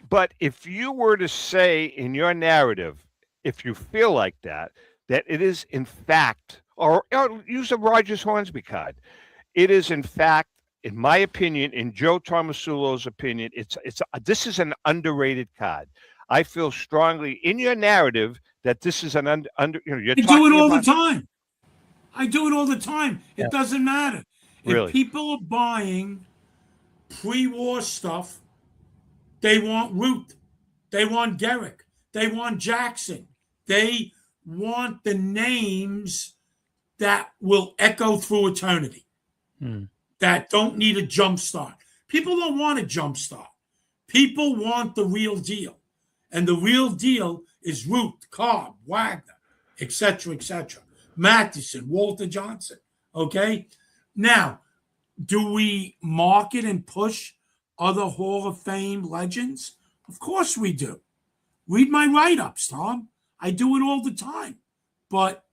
But if you were to say in your narrative, if you feel like that it is in fact, or use a Rogers Hornsby card, it is in fact, in my opinion, in Joe Tomasulo's opinion, this is an underrated card. I feel strongly in your narrative that this is an under. You're I do it all the time. I do it all the time. It doesn't matter. Really? If people are buying pre-war stuff, they want Ruth, they want Garrick, they want Jackson, they want the names that will echo through eternity, that don't need a jump start. People don't want a jump start. People want the real deal. And the real deal is Ruth, Cobb, Wagner, etc., Matheson, Walter Johnson. Okay? Now, do we market and push other Hall of Fame legends? Of course we do. Read my write-ups, Tom. I do it all the time. But,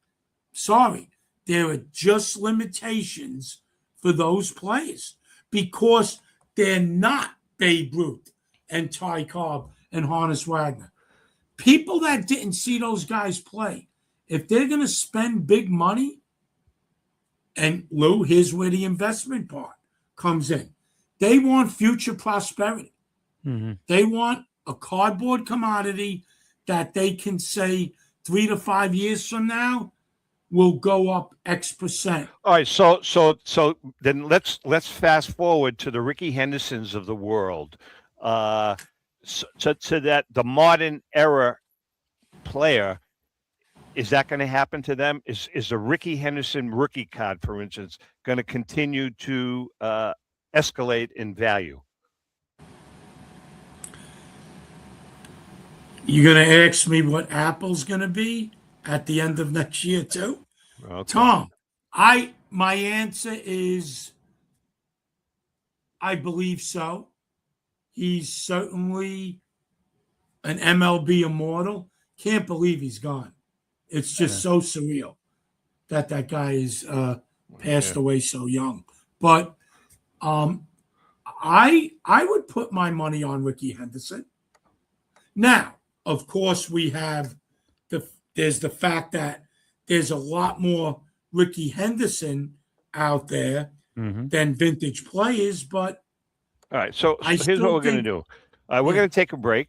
sorry, there are just limitations for those players because they're not Babe Ruth and Ty Cobb and Honus Wagner. People that didn't see those guys play, if they're going to spend big money, and Lou, here's where the investment part comes in. They want future prosperity. Mm-hmm. They want a cardboard commodity that they can say 3 to 5 years from now will go up X percent. All right, so then let's fast forward to the Ricky Hendersons of the world, to that the modern era player. Is that going to happen to them? Is the Ricky Henderson rookie card, for instance, going to continue to escalate in value? You're going to ask me what Apple's going to be at the end of next year too? Okay. Tom, my answer is I believe so. He's certainly an MLB immortal. Can't believe he's gone. It's just so surreal that guy is passed away so young. But I would put my money on Ricky Henderson. Now, of course, we have there's the fact that there's a lot more Ricky Henderson out there than vintage players. But all right, so here's what we're going to do. We're going to take a break.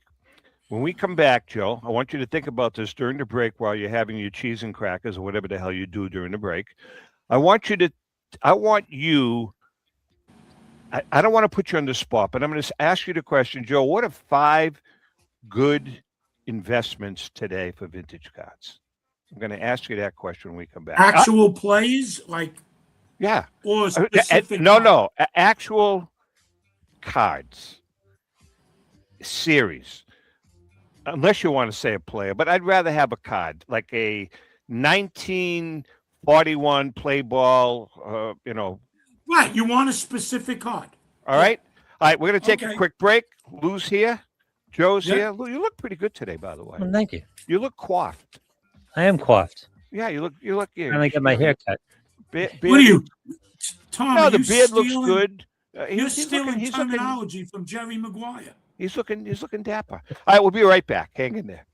When we come back, Joe, I want you to think about this during the break while you're having your cheese and crackers or whatever the hell you do during the break. I don't want to put you on the spot, but I'm going to ask you the question, Joe, what are 5 good investments today for vintage cards? I'm going to ask you that question when we come back. Actual plays, like or specific actual cards, series. Unless you want to say a player, but I'd rather have a card like a 1941 play ball, Right. You want a specific card. All right. All right. We're going to take a Okay. quick break. Lou's here. Joe's Yeah. here. Lou, you look pretty good today, by the way. Well, thank you. You look coiffed. I am coiffed. Yeah, you look. Yeah, Finally get my hair cut. Beard, What are you, Tom? No, are the you beard looks stealing- good. You're stealing he's looking. terminology from Jerry Maguire. He's looking dapper. All right, we'll be right back. Hang in there.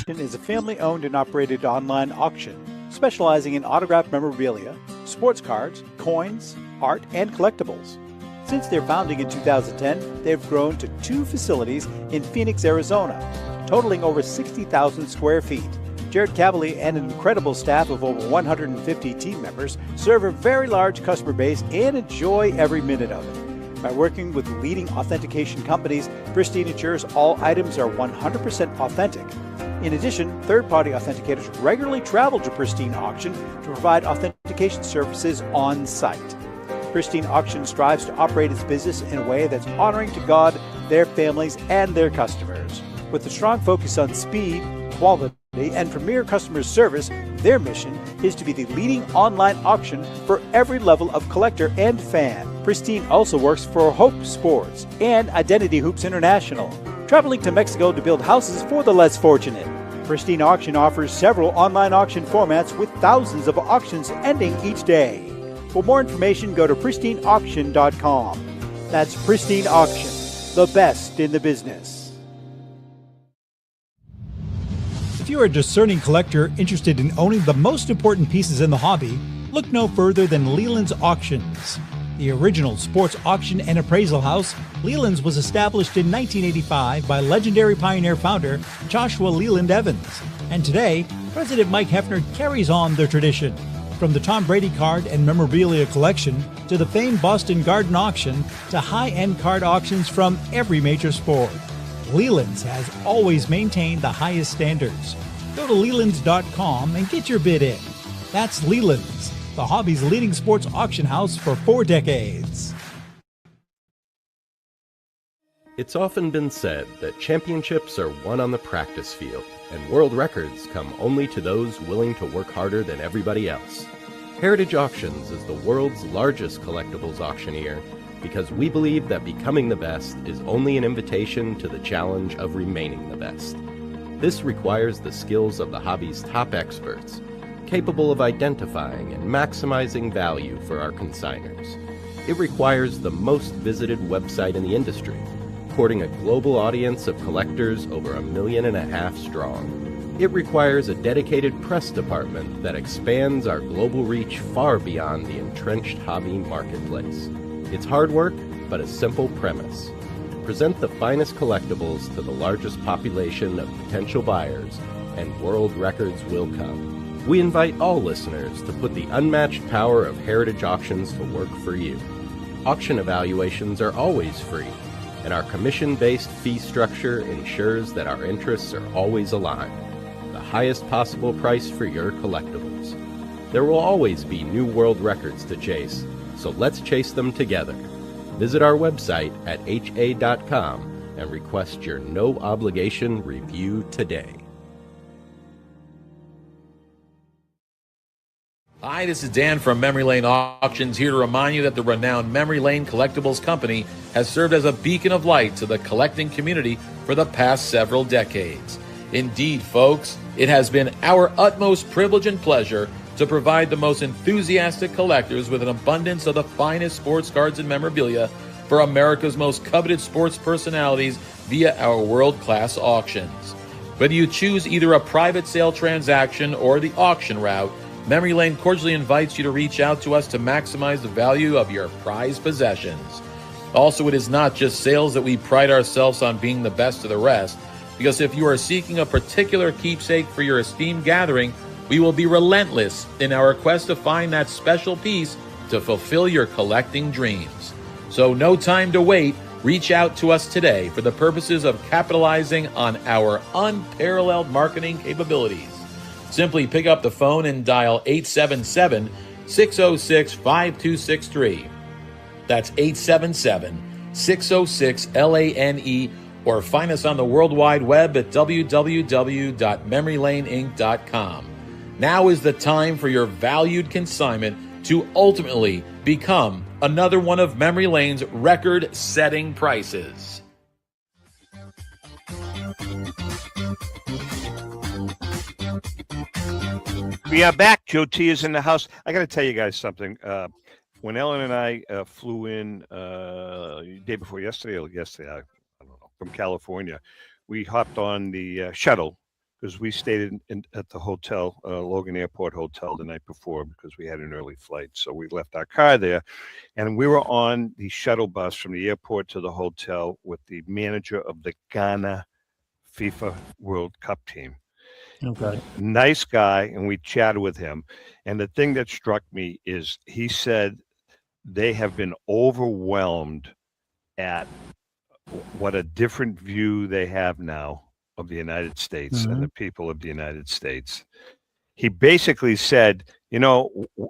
Is a family-owned and operated online auction specializing in autographed memorabilia, sports cards, coins, art, and collectibles. Since their founding in 2010, they've grown to 2 facilities in Phoenix, Arizona, totaling over 60,000 square feet. Jared Cavalier and an incredible staff of over 150 team members serve a very large customer base and enjoy every minute of it. By working with leading authentication companies, Pristine ensures all items are 100% authentic. In addition, third-party authenticators regularly travel to Pristine Auction to provide authentication services on site. Pristine Auction strives to operate its business in a way that's honoring to God, their families, and their customers. With a strong focus on speed, quality, and premier customer service, their mission is to be the leading online auction for every level of collector and fan. Pristine also works for Hope Sports and Identity Hoops International, traveling to Mexico to build houses for the less fortunate. Pristine Auction offers several online auction formats with thousands of auctions ending each day. For more information, go to pristineauction.com. That's Pristine Auction, the best in the business. If you are a discerning collector interested in owning the most important pieces in the hobby, look no further than Leland's Auctions. The original sports auction and appraisal house, Leland's was established in 1985 by legendary Pioneer founder Joshua Leland Evans. And today, President Mike Hefner carries on the tradition. From the Tom Brady card and memorabilia collection to the famed Boston Garden auction to high-end card auctions from every major sport, Leland's has always maintained the highest standards. Go to Lelands.com and get your bid in. That's Leland's, the hobby's leading sports auction house for 4 decades. It's often been said that championships are won on the practice field, and world records come only to those willing to work harder than everybody else. Heritage Auctions is the world's largest collectibles auctioneer because we believe that becoming the best is only an invitation to the challenge of remaining the best. This requires the skills of the hobby's top experts, capable of identifying and maximizing value for our consigners. It requires the most visited website in the industry, courting a global audience of collectors over 1.5 million strong. It requires a dedicated press department that expands our global reach far beyond the entrenched hobby marketplace. It's hard work, but a simple premise. Present the finest collectibles to the largest population of potential buyers, and world records will come. We invite all listeners to put the unmatched power of Heritage Auctions to work for you. Auction evaluations are always free, and our commission-based fee structure ensures that our interests are always aligned. The highest possible price for your collectibles. There will always be new world records to chase, so let's chase them together. Visit our website at ha.com and request your no-obligation review today. Hi, this is Dan from Memory Lane Auctions, here to remind you that the renowned Memory Lane Collectibles Company has served as a beacon of light to the collecting community for the past several decades. Indeed, folks, it has been our utmost privilege and pleasure to provide the most enthusiastic collectors with an abundance of the finest sports cards and memorabilia for America's most coveted sports personalities via our world-class auctions. Whether you choose either a private sale transaction or the auction route, Memory Lane cordially invites you to reach out to us to maximize the value of your prized possessions. Also, it is not just sales that we pride ourselves on being the best of the rest, because if you are seeking a particular keepsake for your esteemed gathering, we will be relentless in our quest to find that special piece to fulfill your collecting dreams. So no time to wait. Reach out to us today for the purposes of capitalizing on our unparalleled marketing capabilities. Simply pick up the phone and dial 877-606-5263. That's 877-606-LANE, or find us on the World Wide Web at www.memorylaneinc.com. Now is the time for your valued consignment to ultimately become another one of Memory Lane's record-setting prices. We are back. Joe T is in the house. I got to tell you guys something. When Ellen and I flew in day before yesterday, I don't know, from California, we hopped on the shuttle because we stayed at the hotel, Logan Airport Hotel, the night before because we had an early flight. So we left our car there, and we were on the shuttle bus from the airport to the hotel with the manager of the Ghana FIFA World Cup team. Okay. Nice guy, and we chatted with him. And the thing that struck me is he said they have been overwhelmed at what a different view they have now of the United States and the people of the United States. He basically said,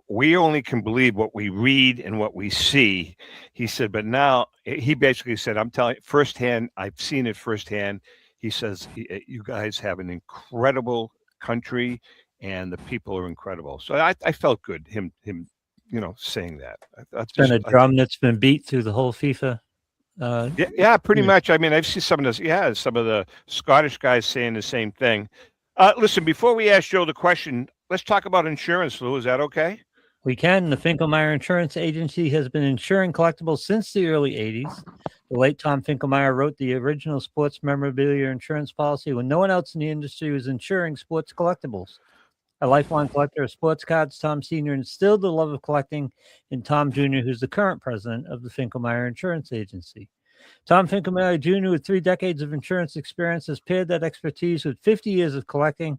we only can believe what we read and what we see. He said, but now he basically said, I'm telling you firsthand, I've seen it firsthand. He says, you guys have an incredible country and the people are incredible. So I felt good, him saying that. It's been a drum that's been beat through the whole FIFA. Yeah, pretty much. I mean, I've seen some of the Scottish guys saying the same thing. Listen, before we ask Joe the question, let's talk about insurance, Lou. Is that okay? We can. The Finkelmeyer Insurance Agency has been insuring collectibles since the early 80s. The late Tom Finkelmeyer wrote the original sports memorabilia insurance policy when no one else in the industry was insuring sports collectibles. A lifelong collector of sports cards, Tom Sr. instilled the love of collecting in Tom Jr., who's the current president of the Finkelmeyer Insurance Agency. Tom Finkelmeyer Jr., with 3 decades of insurance experience, has paired that expertise with 50 years of collecting.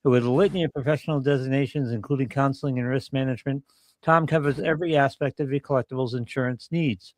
With a litany of professional designations, including counseling and risk management, Tom covers every aspect of your collectibles insurance needs.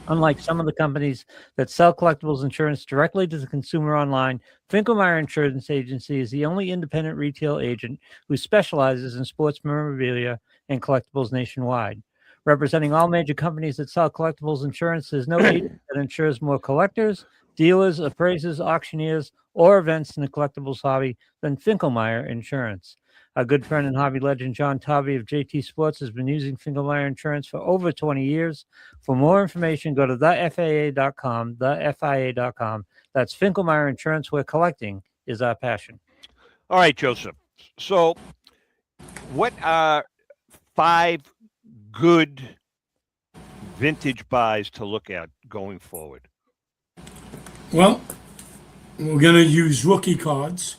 Unlike some of the companies that sell collectibles insurance directly to the consumer online, Finkelmeyer Insurance Agency is the only independent retail agent who specializes in sports memorabilia and collectibles nationwide. Representing all major companies that sell collectibles insurance, there's no agent that insures more collectors, dealers, appraisers, auctioneers, or events in the collectibles hobby than Finkelmeyer Insurance. Our good friend and hobby legend John Tovey of JT Sports has been using Finkelmeyer Insurance for over 20 years. For more information, go to thefaa.com, thefia.com. That's Finkelmeyer Insurance, where collecting is our passion. All right, Joseph. So what are 5 good vintage buys to look at going forward? Well, we're going to use rookie cards.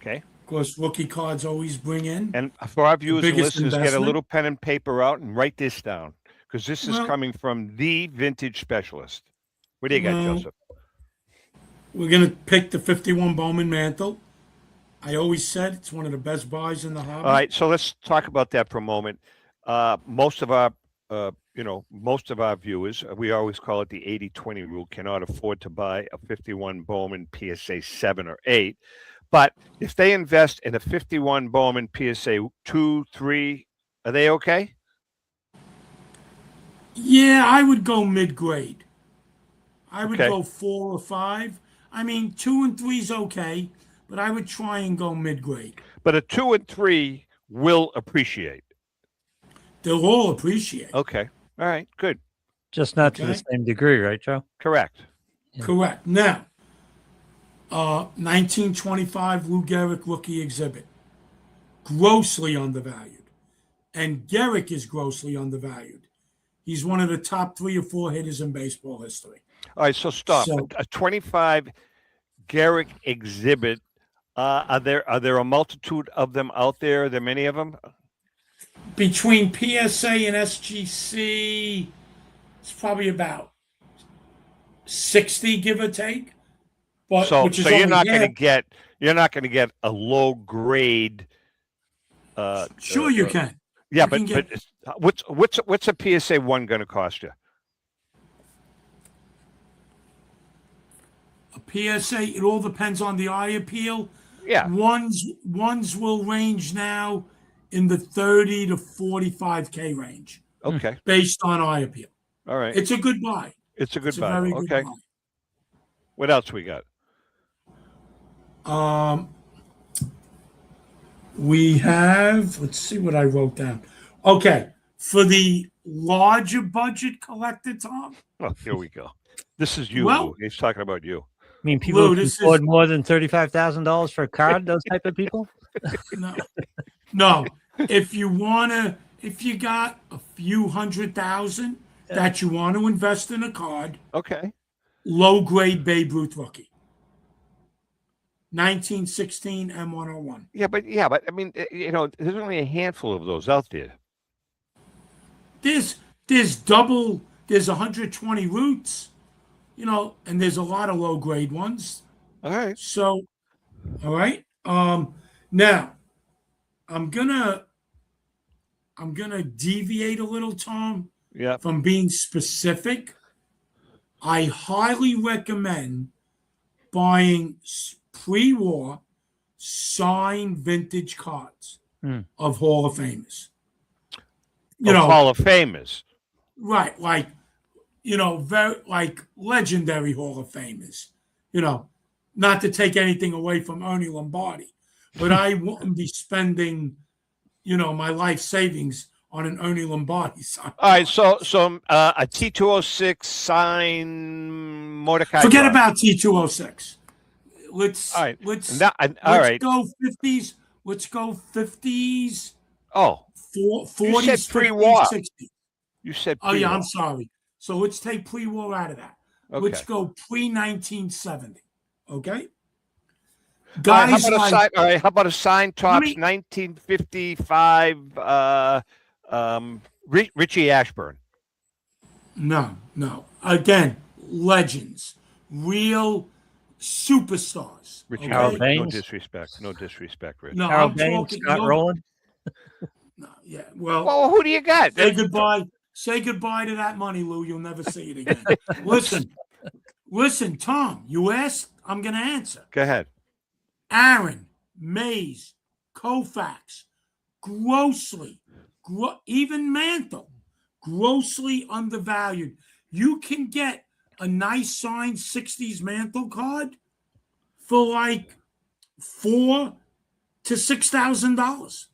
Okay. Of course, rookie cards always bring in. And for our viewers and listeners, investment. get a little pen and paper out and write this down because this is coming from the vintage specialist. What do you got, Joseph? We're going to pick the 51 Bowman Mantle. I always said it's one of the best buys in the hobby. All right, so let's talk about that for a moment. Most of our viewers, we always call it the 80-20 rule, cannot afford to buy a 51 Bowman PSA 7 or 8. But if they invest in a 51 Bowman PSA 2, 3, are they okay? Yeah, I would go mid-grade. I would go 4 or 5. I mean, 2 and 3 is okay, but I would try and go mid-grade. But a 2 and 3 will appreciate. They'll all appreciate. Okay. All right. Good. Just not to the same degree, right, Joe? Correct. Yeah. Correct. Now, 1925 Lou Gehrig rookie exhibit. Grossly undervalued. And Gehrig is grossly undervalued. He's one of the top 3 or 4 hitters in baseball history. All right. So stop. A 25 Gehrig exhibit. Are there a multitude of them out there? Are there many of them? Between PSA and SGC, it's probably about 60, give or take. But so you're not going to get a low grade. Sure, you can. Yeah, but what's a PSA 1 going to cost you? A PSA, it all depends on the eye appeal. Yeah, ones will range now in the 30 to 45K range. Okay. Based on eye appeal. All right. It's a good buy. It's a good buy. Very good buy. What else we got? We have, let's see what I wrote down. Okay. For the larger budget collector, Tom. Oh, here we go. This is you, Well- Lou. He's talking about you. I mean, people Lou, who can this afford is- more than $35,000 for a card, those type of people? No. If you got a few $100,000 that you want to invest in a card, Okay. low grade Babe Ruth rookie. 1916 M101. Yeah, but I mean, there's only a handful of those out there. There's 120 roots, and there's a lot of low grade ones. All right. So, all right. Now I'm gonna deviate a little, Tom, Yeah. from being specific. I highly recommend buying pre-war signed vintage cards of Hall of Famers. Hall of Famers. Right, very legendary Hall of Famers. Not to take anything away from Ernie Lombardi, but I wouldn't be spending, my life savings on an Ernie Lombardi sign. All right, so a T206 sign Mordecai. Forget about T206. Let's all right. Let's all right. go 50s. Let's go 50s. Oh, 40s, you said 50s, pre-war. 60s. You said Oh yeah, pre-war. I'm sorry. So let's take pre-war out of that. Okay. Let's go pre-1970. Okay. All right, Guys, how about a sign tops me- 1955 Richie Ashburn? No. Again, legends, real superstars. Richie okay? Ashburn. No Baines? disrespect, Rich. No, Harold I'm Baines, talking. Scott Rowland? No, yeah. Well, Well, who do you got? say goodbye. Say goodbye to that money, Lou. You'll never see it again. Listen, Tom. You asked. I'm going to answer. Go ahead. Aaron, Mays, Koufax, even Mantle, grossly undervalued. You can get a nice signed 60s Mantle card for like $4,000 to $6,000.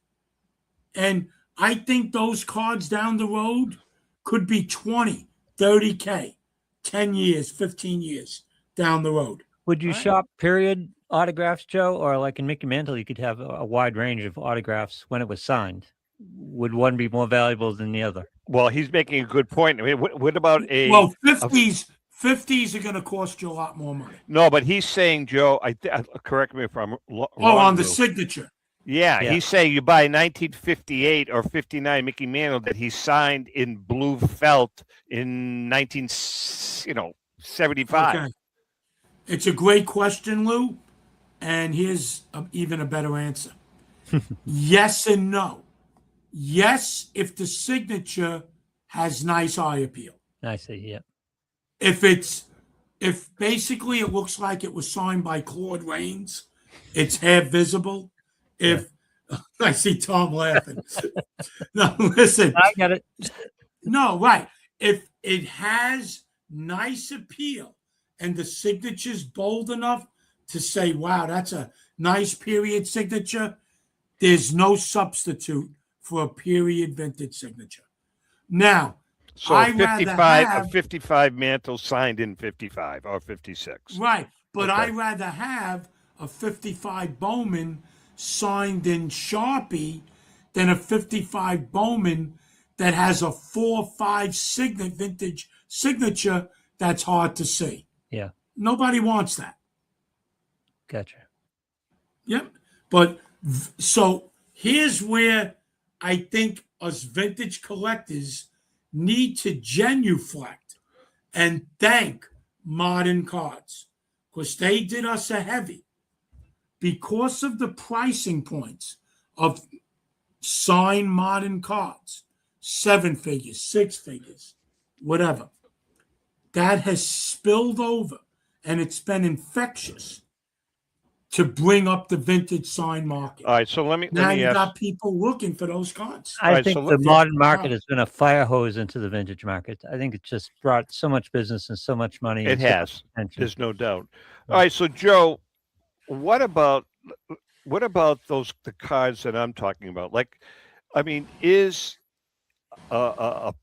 And I think those cards down the road could be 20, 30K, 10 years, 15 years down the road. Would you shop period autographs, Joe? Or like in Mickey Mantle, you could have a wide range of autographs when it was signed. Would one be more valuable than the other? Well, he's making a good point. I mean, what about a... Well, 50s are going to cost you a lot more money. No, but he's saying, Joe, correct me if I'm wrong. On the Lou. signature. Yeah, he's saying you buy 1958 or 59 Mickey Mantle that he signed in blue felt in 1975. Okay. It's a great question, Lou. And here's even a better answer. Yes and no. Yes, if the signature has nice eye appeal. I see, yeah. If basically it looks like it was signed by Claude Rains, it's half visible. If I see Tom laughing. No, listen. I get it. No, right. If it has nice appeal and the signature's bold enough to say, wow, that's a nice period signature, there's no substitute for a period vintage signature. Now, So I rather have, a 55 Mantle signed in 55 or 56. right, but Okay. I'd rather have a 55 Bowman signed in Sharpie than a 55 Bowman that has a 4-5 vintage signature that's hard to see. Yeah. Nobody wants that. Gotcha. Yep. But so here's where I think us vintage collectors need to genuflect and thank Modern Cards because they did us a heavy. Because of the pricing points of signed Modern Cards, 7 figures, 6 figures, whatever, that has spilled over and it's been infectious. to bring up the vintage sign market. All right, so let me You ask. got people looking for those cards. I right, think so the let- modern market has been a fire hose into the vintage market. I think it just brought so much business and so much money. It and so much has. attention. There's no doubt. All right, so Joe, what about the cards that I'm talking about? Like, I mean, is a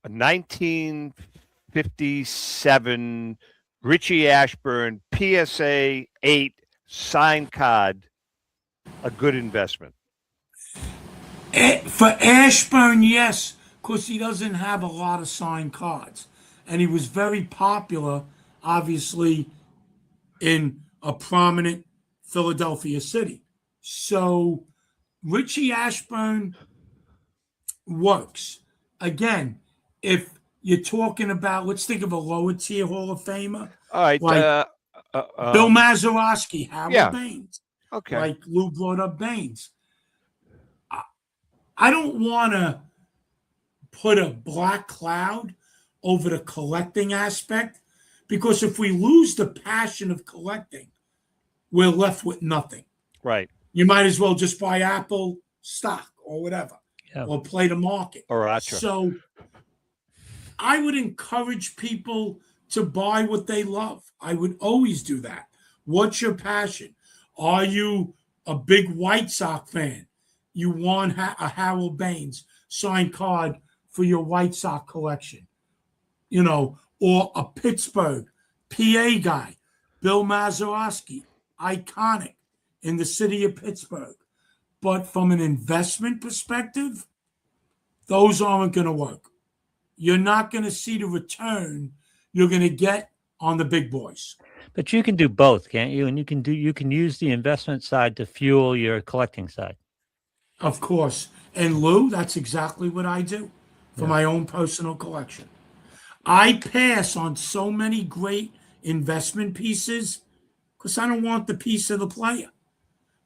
1957 Richie Ashburn PSA 8 signed card a good investment? For Ashburn, yes, because he doesn't have a lot of signed cards. And he was very popular, obviously, in a prominent Philadelphia city. So Richie Ashburn works. Again, if you're talking about, let's think of a lower tier Hall of Famer. All right, like Bill Mazeroski, Harold yeah. Baines. Okay. Like Lou brought up Baines. I don't want to put a black cloud over the collecting aspect, because if we lose the passion of collecting, we're left with nothing. Right. You might as well just buy Apple stock or whatever, Yeah. or play the market. Or Archer. So I would encourage people to buy what they love. I would always do that. What's your passion? Are you a big White Sox fan? You want a Harold Baines signed card for your White Sox collection, or a Pittsburgh PA guy, Bill Mazeroski, iconic in the city of Pittsburgh. But from an investment perspective, those aren't going to work. You're not going to see the return you're going to get on the big boys. But you can do both, can't you? And you can use the investment side to fuel your collecting side. Of course. And Lou, that's exactly what I do for my own personal collection. I pass on so many great investment pieces because I don't want the piece of the player.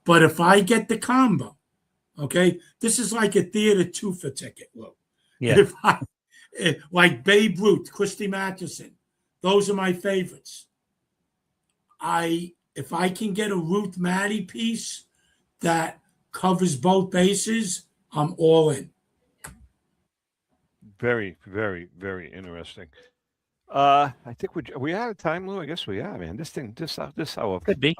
But if I get the combo, okay, this is like a theater 2-for ticket, Lou. Yeah. If like Babe Ruth, Christy Matheson, those are my favorites. If I can get a Ruth Maddie piece that covers both bases, I'm all in. Very, very, very interesting. I think we out of time, Lou. I guess we are, man. This hour Could be.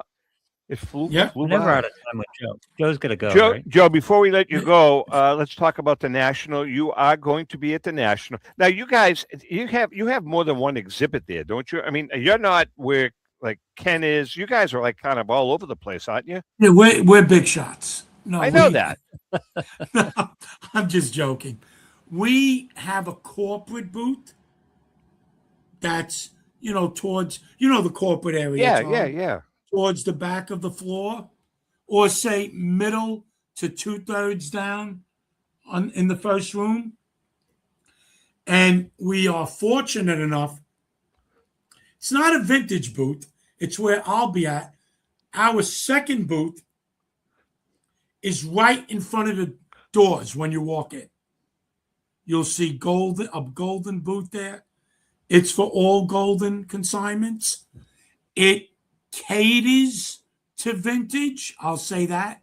It flew. Yeah, flew We're never by. out of time with Joe. Joe's gonna go. Joe, Right? Joe, before we let you go, let's talk about the National. You are going to be at the National. Now, you guys, you have more than one exhibit there, don't you? I mean, you're not where like Ken is. You guys are like kind of all over the place, aren't you? Yeah, we're big shots. No, I know that. No, I'm just joking. We have a corporate booth that's, towards, the corporate area. Yeah. Towards the back of the floor, or say middle to 2/3 down in the first room. And we are fortunate enough, it's not a vintage booth, it's where I'll be at. Our second booth is right in front of the doors when you walk in. You'll see a Goldin booth there. It's for all Goldin consignments. It caters to vintage, I'll say that.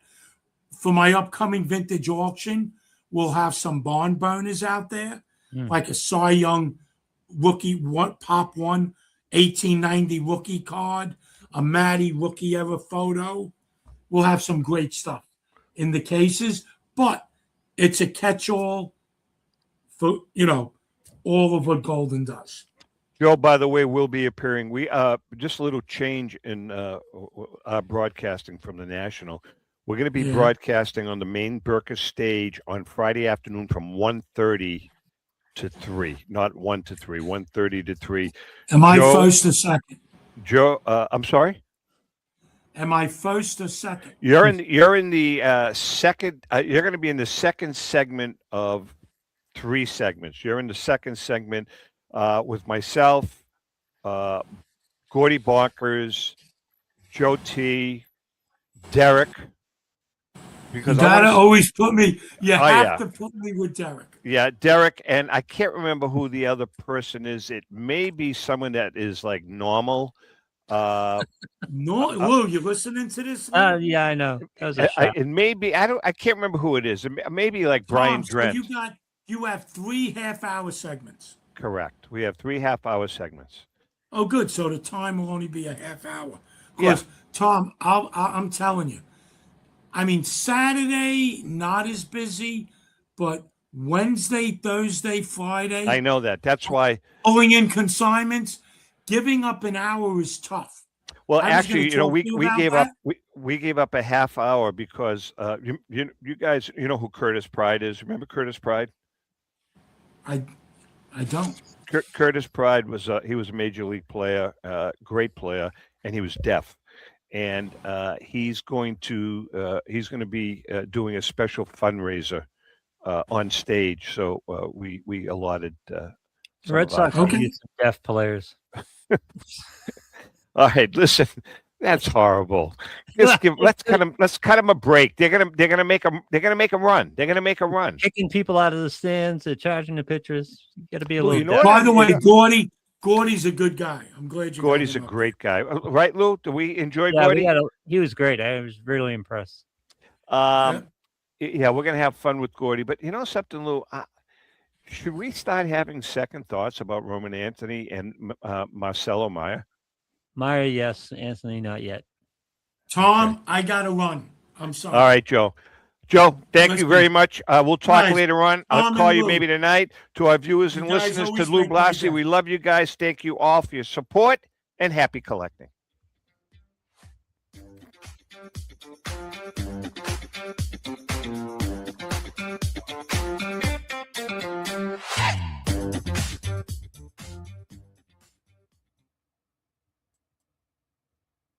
For my upcoming vintage auction, we'll have some barn burners out there, like a Cy Young rookie, Pop 1, 1890 rookie card, a Matty rookie era photo. We'll have some great stuff in the cases, but it's a catch-all for, all of what Goldin does. Joe, by the way, will be appearing. We just a little change in our broadcasting from the National. We're going to be broadcasting on the main Burka stage on Friday afternoon from 1:30 to 3, not 1 to 3, 1:30 to 3. Am I first or second? Joe, I'm sorry. Am I first or second? You're in the second. You're going to be in the second segment of 3 segments. You're in the second segment with myself, Gordy Bonkers, Joe T, Derek. Because You gotta always put me. You have yeah. to put me with Derek. Yeah, Derek, and I can't remember who the other person is. It may be someone that is like normal. No, Lou, you listening to this? Lou? Yeah, I know. That was a shot. And maybe I can't remember who it is. Maybe like Brian Tom, so Drent. you have 3 half-hour segments. Correct. We have 3 half-hour segments. Oh, good. So the time will only be a half hour. Yeah. Because Tom, I'm telling you, I mean Saturday not as busy, but Wednesday, Thursday, Friday. I know that. That's why. Pulling in consignments, giving up an hour is tough. Well, I was actually, gonna talk we to you we about gave that. up we gave up a half hour because you guys know who Curtis Pride is. Remember Curtis Pride? I don't. Curtis Pride was he was a major league player, great player, and he was deaf. And he's going to be doing a special fundraiser on stage. So we allotted. The Red Sox could use some deaf players. All right, listen, that's horrible. Let's cut him a break. They're gonna make him run. They're gonna make a run. Kicking people out of the stands. They're charging the pitchers. You got to be a little. know By the way, Gordy's a good guy. I'm glad you. Gordy's a great guy, right, Lou? Do we enjoy Yeah, Gordy? he was great. I was really impressed. Yeah, we're gonna have fun with Gordy. But you know something, Lou? Should we start having second thoughts about Roman Anthony and Marcelo Meyer? Meyer, yes. Anthony, not yet. Tom, I gotta run. I'm sorry. All right, Joe. Joe, thank you very much. We'll talk Guys, later on. I'll Tom call and you Lou. maybe tonight. To our viewers You and guys listeners, to always Lou make my Blasi, day. we love you guys. Thank you all for your support and happy collecting.